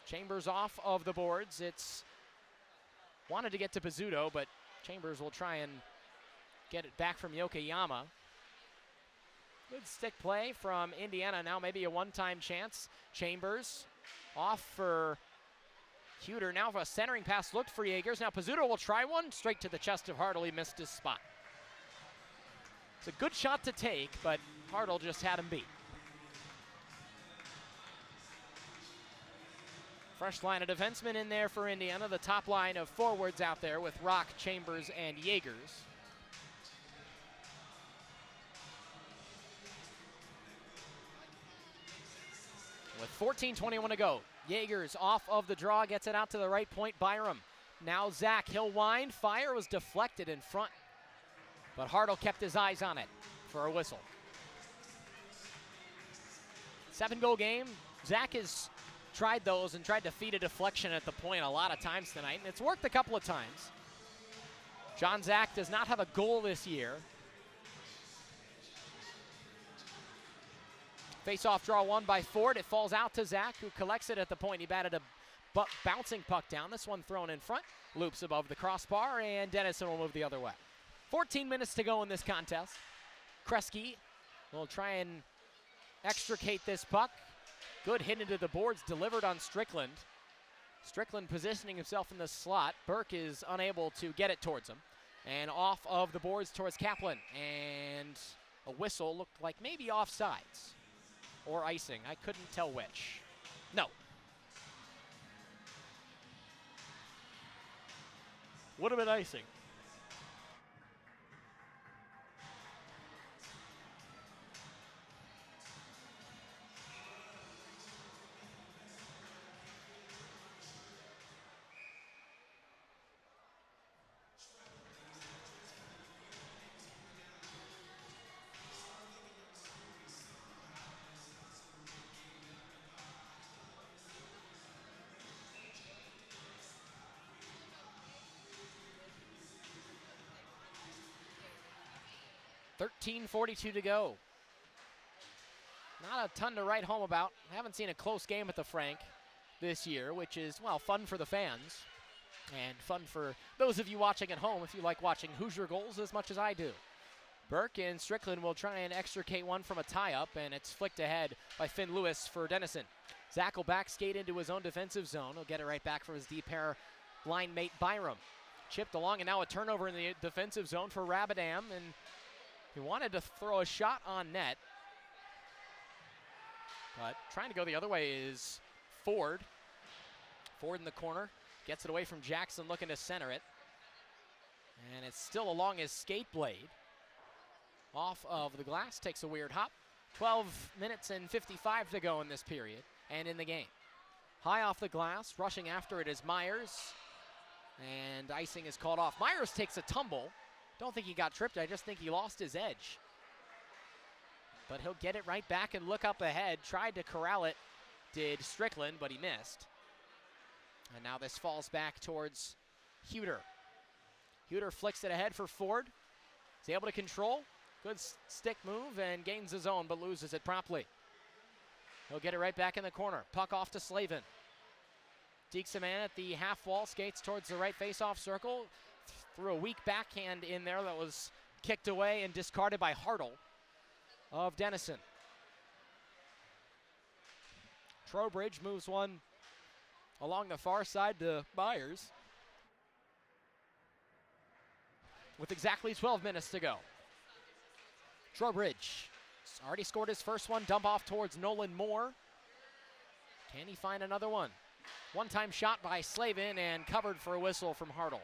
Chambers off of the boards. It's wanted to get to Pizzuto, but Chambers will try and get it back from Yokoyama. Good stick play from Indiana. Now maybe a one-time chance. Chambers off for Huter. Now for a centering pass looked for Yeagers. Now Pizzuto will try one straight to the chest of Hartle. He missed his spot. It's a good shot to take, but Hartle just had him beat. Fresh line of defensemen in there for Indiana. The top line of forwards out there with Rock, Chambers, and Yeagers. With 14:21 to go, Yeagers off of the draw, gets it out to the right point. Byram. Now Zach, he'll wind. Fire was deflected in front, but Hartle kept his eyes on it for a whistle. 7-goal game. Zach has tried those and tried to feed a deflection at the point a lot of times tonight, and it's worked a couple of times. John Zach does not have a goal this year. Face-off draw won by Ford. It falls out to Zach, who collects it at the point. He batted a bouncing puck down. This one thrown in front. Loops above the crossbar, and Denison will move the other way. 14 minutes to go in this contest. Kresge will try and extricate this puck. Good hit into the boards, delivered on Strickland. Strickland positioning himself in the slot. Burke is unable to get it towards him. And off of the boards towards Kaplan. And a whistle looked like maybe offsides. Or icing, I couldn't tell which. No. Would have been icing. .42 to go. Not a ton to write home about. Haven't seen a close game at the Frank this year, which is, well, fun for the fans and fun for those of you watching at home if you like watching Hoosier goals as much as I do. Burke and Strickland will try and extricate one from a tie-up, and it's flicked ahead by Finn Lewis for Denison. Zach will back skate into his own defensive zone. He'll get it right back from his D-pair line mate Byram. Chipped along, and now a turnover in the defensive zone for Rabadam, and he wanted to throw a shot on net, but trying to go the other way is Ford. Ford in the corner, gets it away from Jackson, looking to center it. And it's still along his skate blade. off of the glass, takes a weird hop. 12 minutes and 55 to go in this period and in the game. High off the glass, rushing after it is Myers, and icing is called off. Myers takes a tumble. Don't think he got tripped, I just think he lost his edge. But he'll get it right back and look up ahead. Tried to corral it, did Strickland, but he missed. And now this falls back towards Huter. Huter flicks it ahead for Ford. He's able to control. Good stick move and gains his own, but loses it promptly. He'll get it right back in the corner. Puck off to Slavin. Dekes a man at the half wall, skates towards the right face-off circle. Threw a weak backhand in there that was kicked away and discarded by Hartle of Denison. Trowbridge moves one along the far side to Myers with exactly 12 minutes to go. Trowbridge already scored his first one. Dump off towards Nolan Moore. Can he find another one? One-time shot by Slavin and covered for a whistle from Hartle.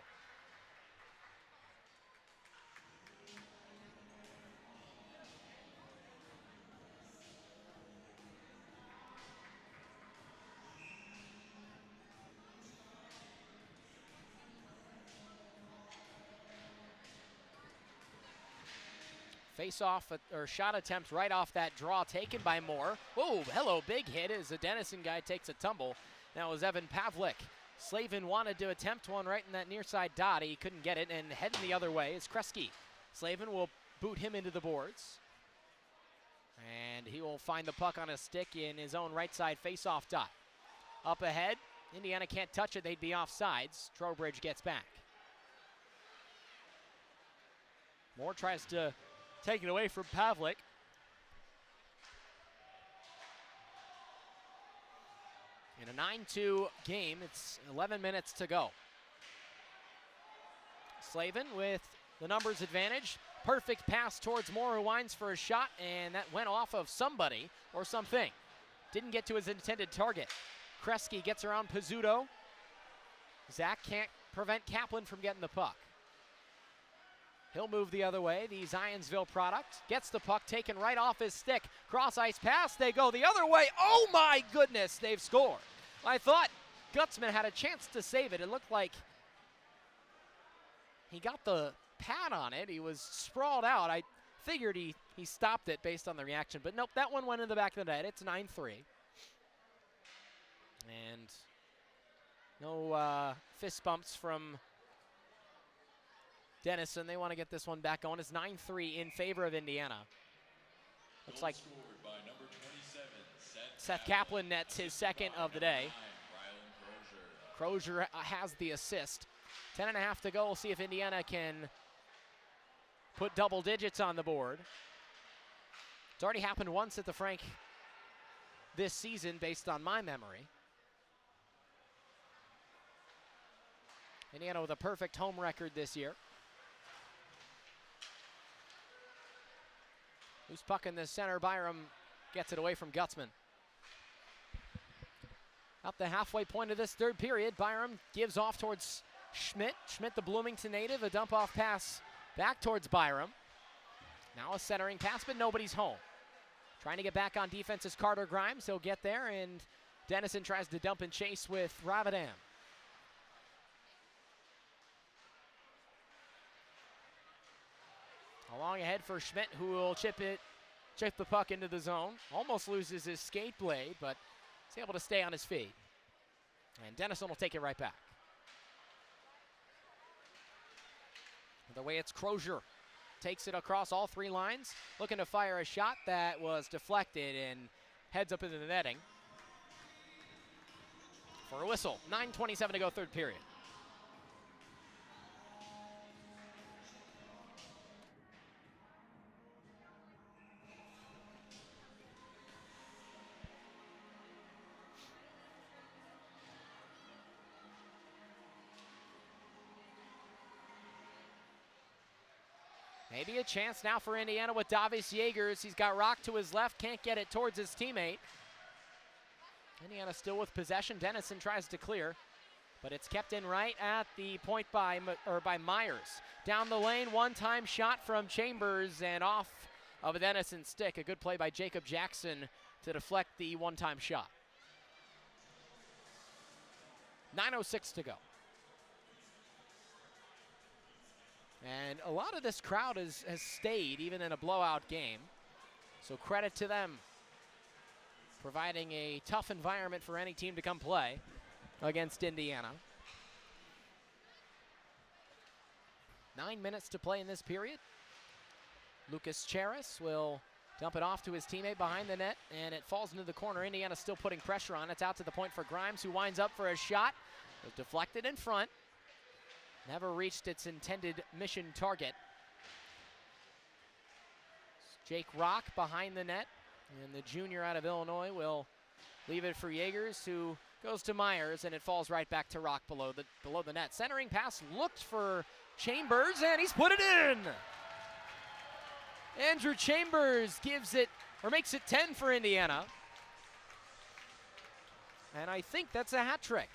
Face-off or shot attempt right off that draw taken by Moore. Whoa, hello, big hit as the Denison guy takes a tumble. That was Evan Pavlik. Slavin wanted to attempt one right in that near side dot. He couldn't get it, and heading the other way is Kresge. Slavin will boot him into the boards. And he will find the puck on a stick in his own right side face-off dot. Up ahead, Indiana can't touch it, they'd be offsides. Trowbridge gets back. Moore tries to take it away from Pavlik. In a 9-2 game, it's 11 minutes to go. Slavin with the numbers advantage. Perfect pass towards Moore, who winds for a shot, and that went off of somebody or something. Didn't get to his intended target. Kresge gets around Pizzuto. Zach can't prevent Kaplan from getting the puck. He'll move the other way, the Zionsville product. Gets the puck taken right off his stick. Cross ice pass, they go the other way. Oh my goodness, they've scored. I thought Gutzman had a chance to save it. It looked like he got the pad on it. He was sprawled out. I figured he stopped it based on the reaction, but nope, that one went in the back of the net. It's 9-3. And no fist bumps from Denison. They want to get this one back going. It's 9-3 in favor of Indiana. Looks like by number 27, Seth Kaplan nets his second of the day. Crozier has the assist. 10.5 to go. We'll see if Indiana can put double digits on the board. It's already happened once at the Frank this season based on my memory. Indiana with a perfect home record this year. Loose puck in the center. Byram gets it away from Gutzman. Up the halfway point of this third period, Byram gives off towards Schmidt. Schmidt, the Bloomington native, a dump-off pass back towards Byram. Now a centering pass, but nobody's home. Trying to get back on defense is Carter Grimes. He'll get there, and Denison tries to dump and chase with Ravadam. Along ahead for Schmidt, who will chip the puck into the zone. Almost loses his skate blade, but he's able to stay on his feet. And Denison will take it right back. The way it's Crozier. Takes it across all three lines. Looking to fire a shot that was deflected and heads up into the netting. For a whistle. 9:27 to go, third period. Maybe a chance now for Indiana with Davis Yeagers. He's got rocked to his left, can't get it towards his teammate. Indiana still with possession. Denison tries to clear, but it's kept in right at the point by Myers. Down the lane, one-time shot from Chambers and off of a Denison stick. A good play by Jacob Jackson to deflect the one-time shot. 9:06 to go. And a lot of this crowd has stayed even in a blowout game. So credit to them, providing a tough environment for any team to come play against Indiana. 9 minutes to play in this period. Lucas Charis will dump it off to his teammate behind the net, and it falls into the corner. Indiana still putting pressure on. It's out to the point for Grimes, who winds up for a shot. It was deflected in front. Never reached its intended mission target. Jake Rock behind the net, and the junior out of Illinois will leave it for Jaegers, who goes to Myers, and it falls right back to Rock below the net. Centering pass looked for Chambers, and he's put it in! Andrew Chambers gives it, or makes it 10 for Indiana. And I think that's a hat trick.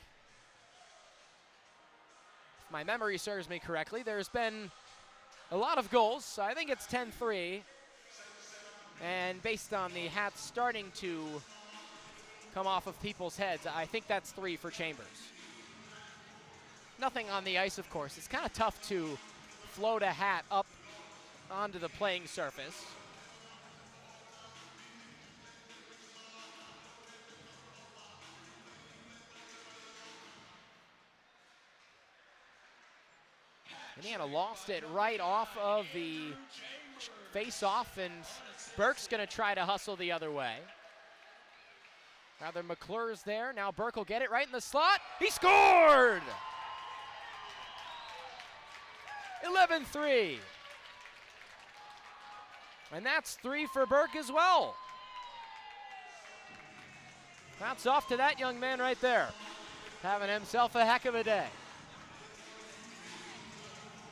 If my memory serves me correctly, there's been a lot of goals, so I think it's 10-3. And based on the hats starting to come off of people's heads, I think that's 3 for Chambers. Nothing on the ice, of course. It's kind of tough to float a hat up onto the playing surface. Indiana lost it right off of the face-off, and Burke's going to try to hustle the other way. Rather, McClure's there. Now Burke will get it right in the slot. He scored! 11-3. And that's 3 for Burke as well. Hats off to that young man right there. Having himself a heck of a day.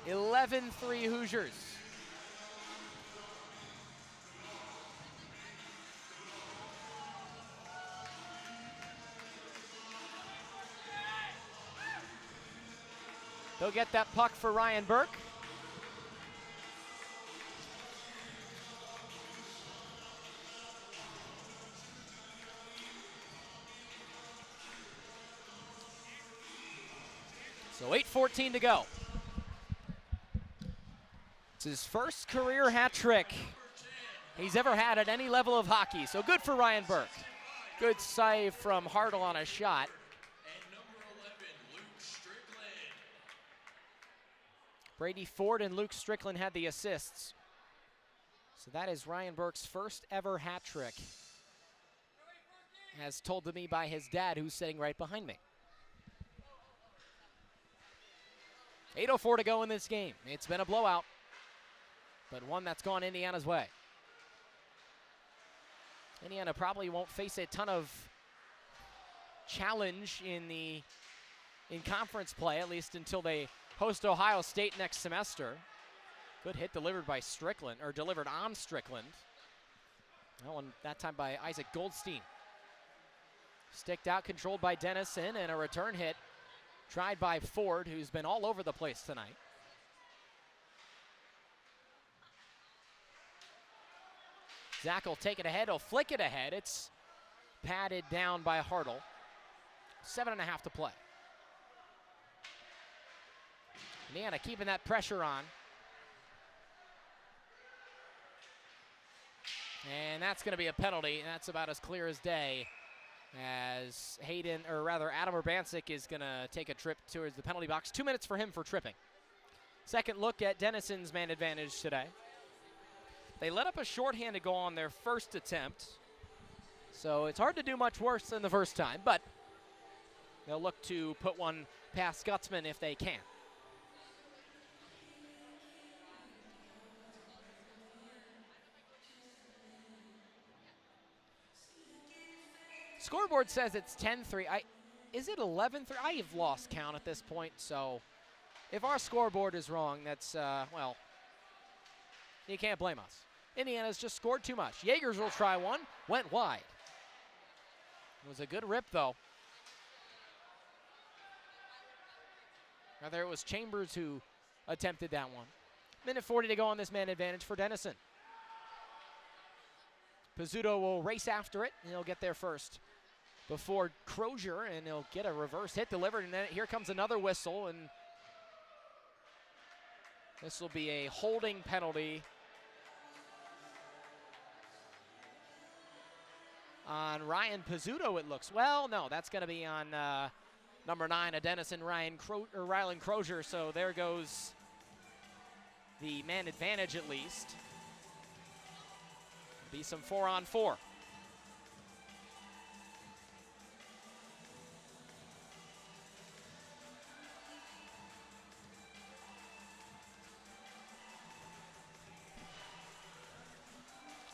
11-3 Hoosiers. They'll get that puck for Ryan Burke. So 8:14 to go. It's his first career hat trick he's ever had at any level of hockey. So good for Ryan Burke. Good save from Hartle on a shot. Brady Ford and Luke Strickland had the assists. So that is Ryan Burke's first ever hat trick, as told to me by his dad, who's sitting right behind me. 8:04 to go in this game. It's been a blowout, but one that's gone Indiana's way. Indiana probably won't face a ton of challenge in conference play, at least until they host Ohio State next semester. Good hit delivered by Strickland, or delivered on Strickland. That one, that time by Isaac Goldstein. Sticked out, controlled by Denison, and a return hit tried by Ford, who's been all over the place tonight. Zach will take it ahead, he'll flick it ahead. It's padded down by Hartle. 7.5 to play. Indiana keeping that pressure on. And that's going to be a penalty, and that's about as clear as day, as Adam Urbancic is going to take a trip towards the penalty box. 2 minutes for him for tripping. Second look at Denison's man advantage today. They let up a shorthanded goal on their first attempt, so it's hard to do much worse than the first time, but they'll look to put one past Gutzman if they can. Scoreboard says it's 10-3. Is it 11-3? I have lost count at this point, so if our scoreboard is wrong, that's, well, you can't blame us. Indiana's just scored too much. Jaegers will try one, went wide. It was a good rip, though. Rather, it was Chambers who attempted that one. Minute 40 to go on this man advantage for Denison. Pizzuto will race after it, and he'll get there first before Crozier, and he'll get a reverse hit delivered, and then here comes another whistle, and this will be a holding penalty on Ryan Pizzuto, it looks. Well, no, that's going to be on number 9, Denison Rylan Crozier, so there goes the man advantage at least. Be some 4-on-4.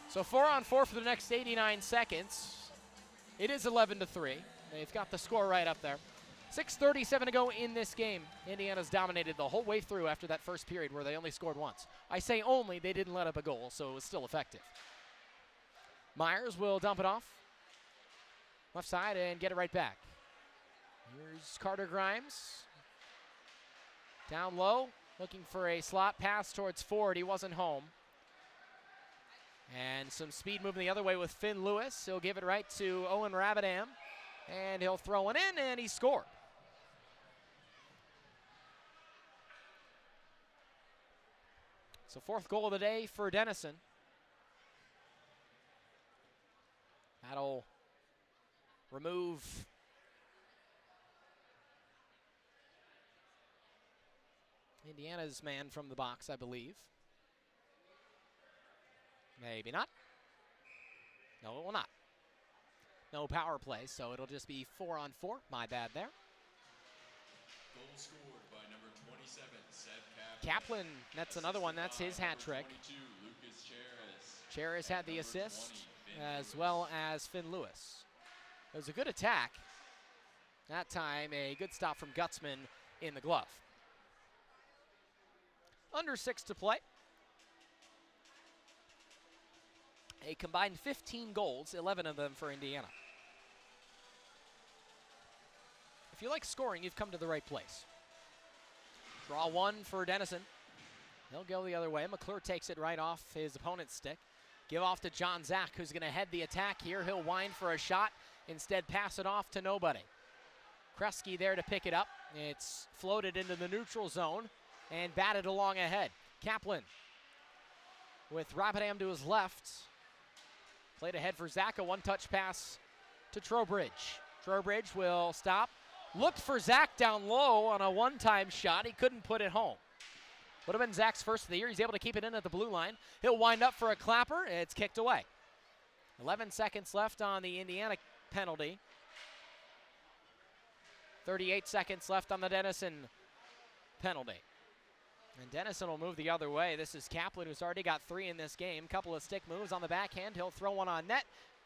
So 4-on-4 for the next 89 seconds. It is 11-3. They've got the score right up there. 6:37 to go in this game. Indiana's dominated the whole way through after that first period where they only scored once. I say only, they didn't let up a goal, so it was still effective. Myers will dump it off left side and get it right back. Here's Carter Grimes. Down low, looking for a slot pass towards Ford. He wasn't home. And some speed moving the other way with Finn Lewis. He'll give it right to Owen Rabadam. And he'll throw it in, and he scored. So 4th goal of the day for Denison. That'll remove Indiana's man from the box, I believe. Maybe not. No, it will not. No power play, so it'll just be 4-on-4. My bad there. Goal scored by number 27, Seth Kaplan, that's another one. That's his hat trick. Cheris had the assist, as well as Finn Lewis. It was a good attack. That time, a good stop from Gutzman in the glove. Under 6 to play. A combined 15 goals, 11 of them for Indiana. If you like scoring, you've come to the right place. Draw one for Denison. They'll go the other way. McClure takes it right off his opponent's stick. Give off to John Zach, who's going to head the attack here. He'll wind for a shot. Instead, pass it off to nobody. Kresge there to pick it up. It's floated into the neutral zone and batted along ahead. Kaplan with Rabadam to his left. Played ahead for Zach, a one-touch pass to Trowbridge. Trowbridge will stop. Looked for Zach down low on a one-time shot. He couldn't put it home. Would have been Zach's first of the year. He's able to keep it in at the blue line. He'll wind up for a clapper. It's kicked away. 11 seconds left on the Indiana penalty. 38 seconds left on the Denison penalty. And Denison will move the other way. This is Kaplan, who's already got 3 in this game. Couple of stick moves on the backhand. He'll throw one on net,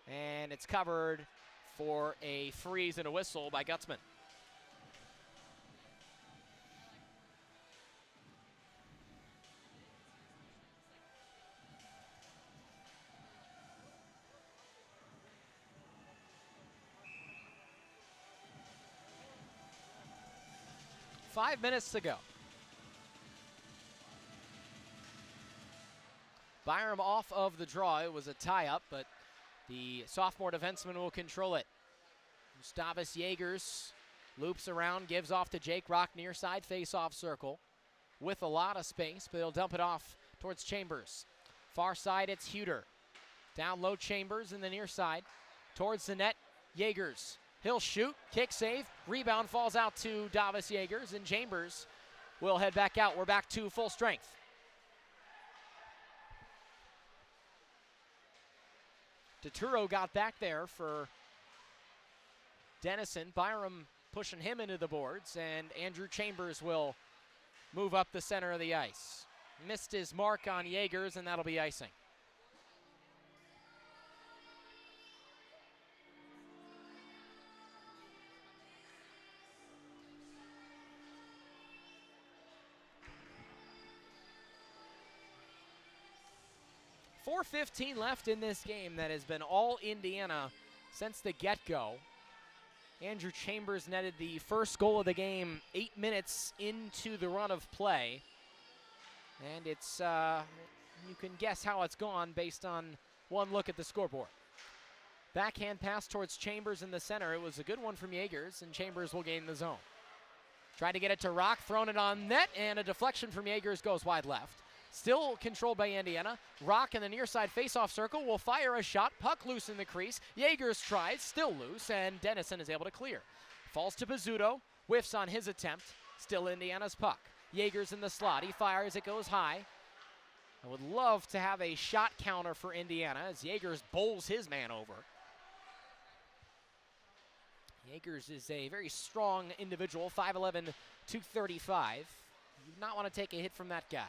and it's covered for a freeze and a whistle by Gutzman. Five minutes to go. Byram off of the draw. It was a tie-up, but the sophomore defenseman will control it. Gustavus Jaegers loops around, gives off to Jake Rock near side face-off circle with a lot of space, but he'll dump it off towards Chambers. Far side, it's Huter. Down low, Chambers in the near side. Towards the net, Jaegers. He'll shoot, kick save, rebound falls out to Davis Jaegers, and Chambers will head back out. We're back to full strength. DeTuro got back there for Denison. Byram pushing him into the boards, and Andrew Chambers will move up the center of the ice. Missed his mark on Jaegers, and that'll be icing. .4:15 left in this game that has been all Indiana since the get-go. Andrew Chambers netted the first goal of the game 8 minutes into the run of play. And it's, you can guess how it's gone based on one look at the scoreboard. Backhand pass towards Chambers in the center. It was a good one from Jaegers, and Chambers will gain the zone. Tried to get it to Rock, thrown it on net, and a deflection from Jaegers goes wide left. Still controlled by Indiana. Rock in the near side faceoff circle will fire a shot. Puck loose in the crease. Jaegers tries, still loose, and Denison is able to clear. Falls to Pizzuto, whiffs on his attempt. Still Indiana's puck. Jaegers in the slot. He fires, it goes high. I would love to have a shot counter for Indiana as Jaegers bowls his man over. Jaegers is a very strong individual, 5'11", 235. You do not want to take a hit from that guy.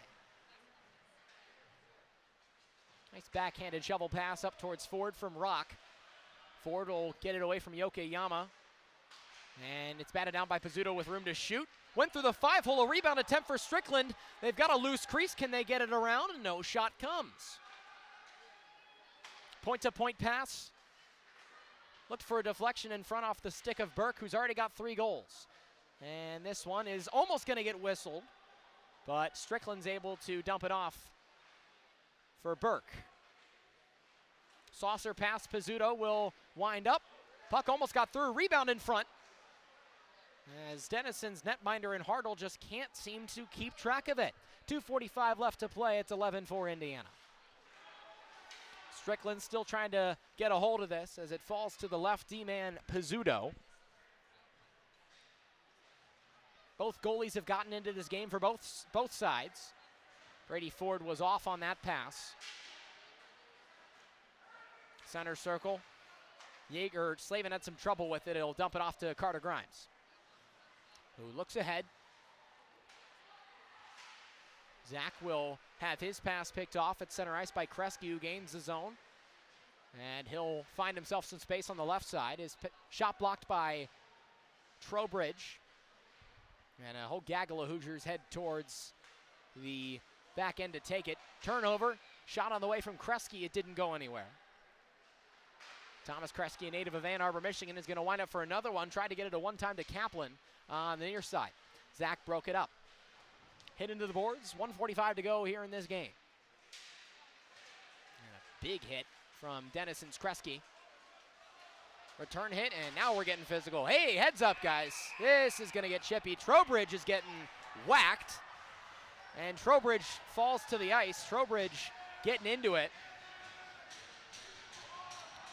Nice backhanded shovel pass up towards Ford from Rock. Ford will get it away from Yokoyama. And it's batted down by Pizzuto with room to shoot. Went through the 5-hole, a rebound attempt for Strickland. They've got a loose crease. Can they get it around? No shot comes. Point-to-point pass. Looked for a deflection in front off the stick of Burke, who's already got 3 goals. And this one is almost going to get whistled, but Strickland's able to dump it off for Burke. Saucer pass, Pizzuto will wind up. Puck almost got through, rebound in front. As Denison's netminder and Hartle just can't seem to keep track of it. 2:45 left to play, it's 11-4 Indiana. Strickland still trying to get a hold of this as it falls to the left D-man Pizzuto. Both goalies have gotten into this game for both sides. Brady Ford was off on that pass. Center circle. Slavin had some trouble with it. He'll dump it off to Carter Grimes, who looks ahead. Zach will have his pass picked off at center ice by Kresge, who gains the zone. And he'll find himself some space on the left side. His shot blocked by Trowbridge. And a whole gaggle of Hoosiers head towards the back end to take it. Turnover, shot on the way from Kresge. It didn't go anywhere. Thomas Kresge, a native of Ann Arbor, Michigan, is going to wind up for another one. Tried to get it a one-time to Kaplan on the near side. Zach broke it up. Hit into the boards, 1:45 to go here in this game. And a big hit from Denison's Kresge. Return hit, and now we're getting physical. Hey, heads up, guys. This is going to get chippy. Trowbridge is getting whacked, and Trowbridge falls to the ice. Trowbridge getting into it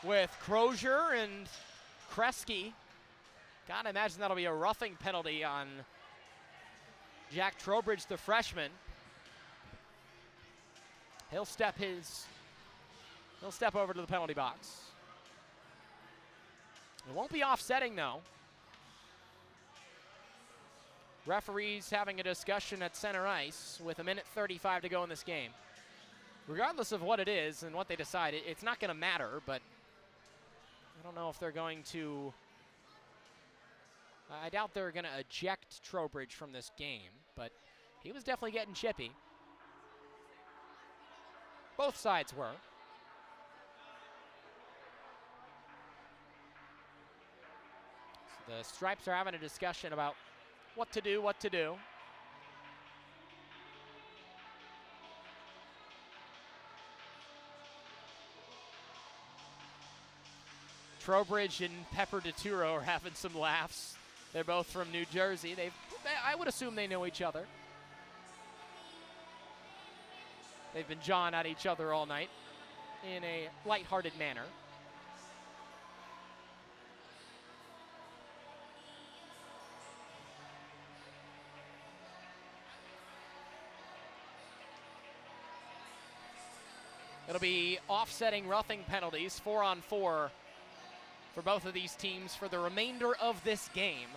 with Crozier and Kresge. Gotta imagine that'll be a roughing penalty on Jack Trowbridge, the freshman. He'll step over to the penalty box. It won't be offsetting, though. Referees having a discussion at center ice with 1:35 to go in this game. Regardless of what it is and what they decide, it's not going to matter, but I don't know if they're going to... I doubt they're going to eject Trowbridge from this game, but he was definitely getting chippy. Both sides were. So the Stripes are having a discussion about what to do. Trowbridge and Pepper DeTuro are having some laughs. They're both from New Jersey. I would assume they know each other. They've been jawing at each other all night in a lighthearted manner. It'll be offsetting roughing penalties, 4-on-4 for both of these teams for the remainder of this game.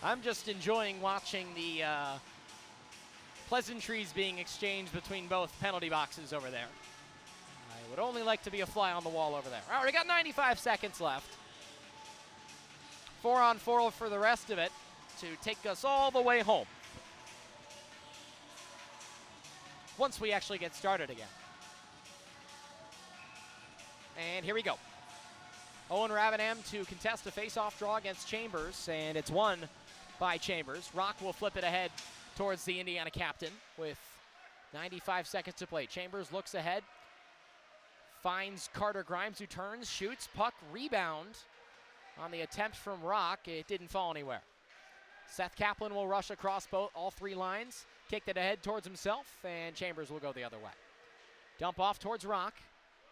I'm just enjoying watching the pleasantries being exchanged between both penalty boxes over there. I would only like to be a fly on the wall over there. All right, we got 95 seconds left. 4-on-4 for the rest of it to take us all the way home. once we actually get started again. And here we go. Owen Ravenham to contest a face-off draw against Chambers, and it's won by Chambers. Rock will flip it ahead towards the Indiana captain with 95 seconds to play. Chambers looks ahead, finds Carter Grimes, who turns, shoots, puck, rebound on the attempt from Rock. It didn't fall anywhere. Seth Kaplan will rush across all three lines, kicked it ahead towards himself, and Chambers will go the other way. Dump off towards Rock.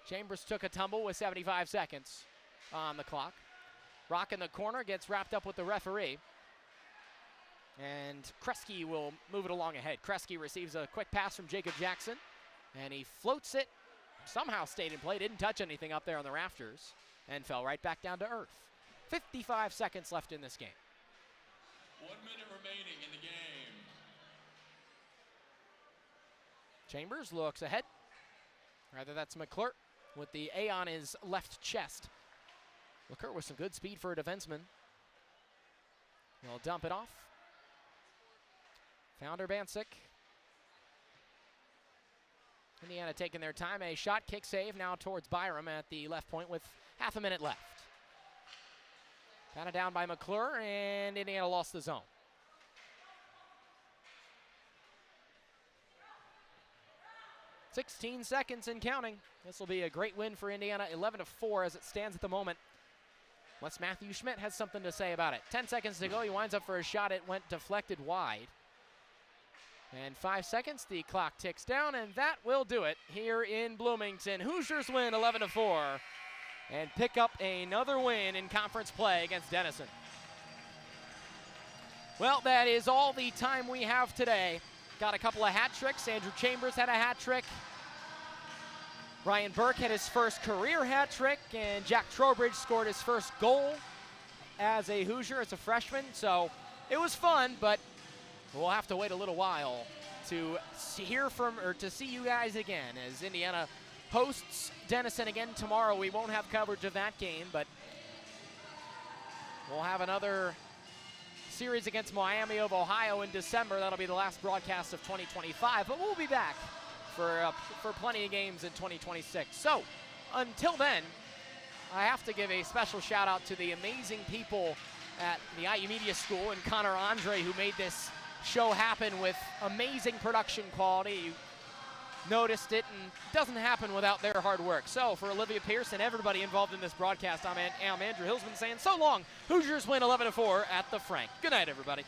Chambers took a tumble with 75 seconds on the clock. Rock in the corner gets wrapped up with the referee. And Kresge will move it along ahead. Kresge receives a quick pass from Jacob Jackson, and he floats it, somehow stayed in play, didn't touch anything up there on the rafters, and fell right back down to earth. 55 seconds left in this game. 1 minute remaining in the game. Chambers looks ahead. Rather, that's McClure with the A on his left chest. McClure with some good speed for a defenseman. He'll dump it off. Founder Bancic. Indiana taking their time. A shot kick save now towards Byram at the left point with half a minute left. Batted down by McClure, and Indiana lost the zone. "16 seconds and counting. This will be a great win for Indiana, 11-4 as it stands at the moment. Unless Matthew Schmidt has something to say about it. 10 seconds to go. He winds up for a shot. It went deflected wide. And 5 seconds. The clock ticks down, and that will do it here in Bloomington. Hoosiers win 11-4 and pick up another win in conference play against Denison. Well, that is all the time we have today. Got a couple of hat tricks. Andrew Chambers had a hat trick. Ryan Burke had his first career hat trick, and Jack Trowbridge scored his first goal as a Hoosier, as a freshman. So it was fun, but we'll have to wait a little while to hear from, or to see you guys again as Indiana hosts Denison again tomorrow. We won't have coverage of that game, but we'll have another series against Miami of Ohio in December. That'll be the last broadcast of 2025, but we'll be back for plenty of games in 2026. So until then, I have to give a special shout out to the amazing people at the IU Media School and Connor Andrei, who made this show happen with amazing production quality. You noticed it, and it doesn't happen without their hard work. So for Olivia Pierce and everybody involved in this broadcast, I'm Andrew Hillsman saying so long. Hoosiers win 11-4 at the Frank. Good night, everybody.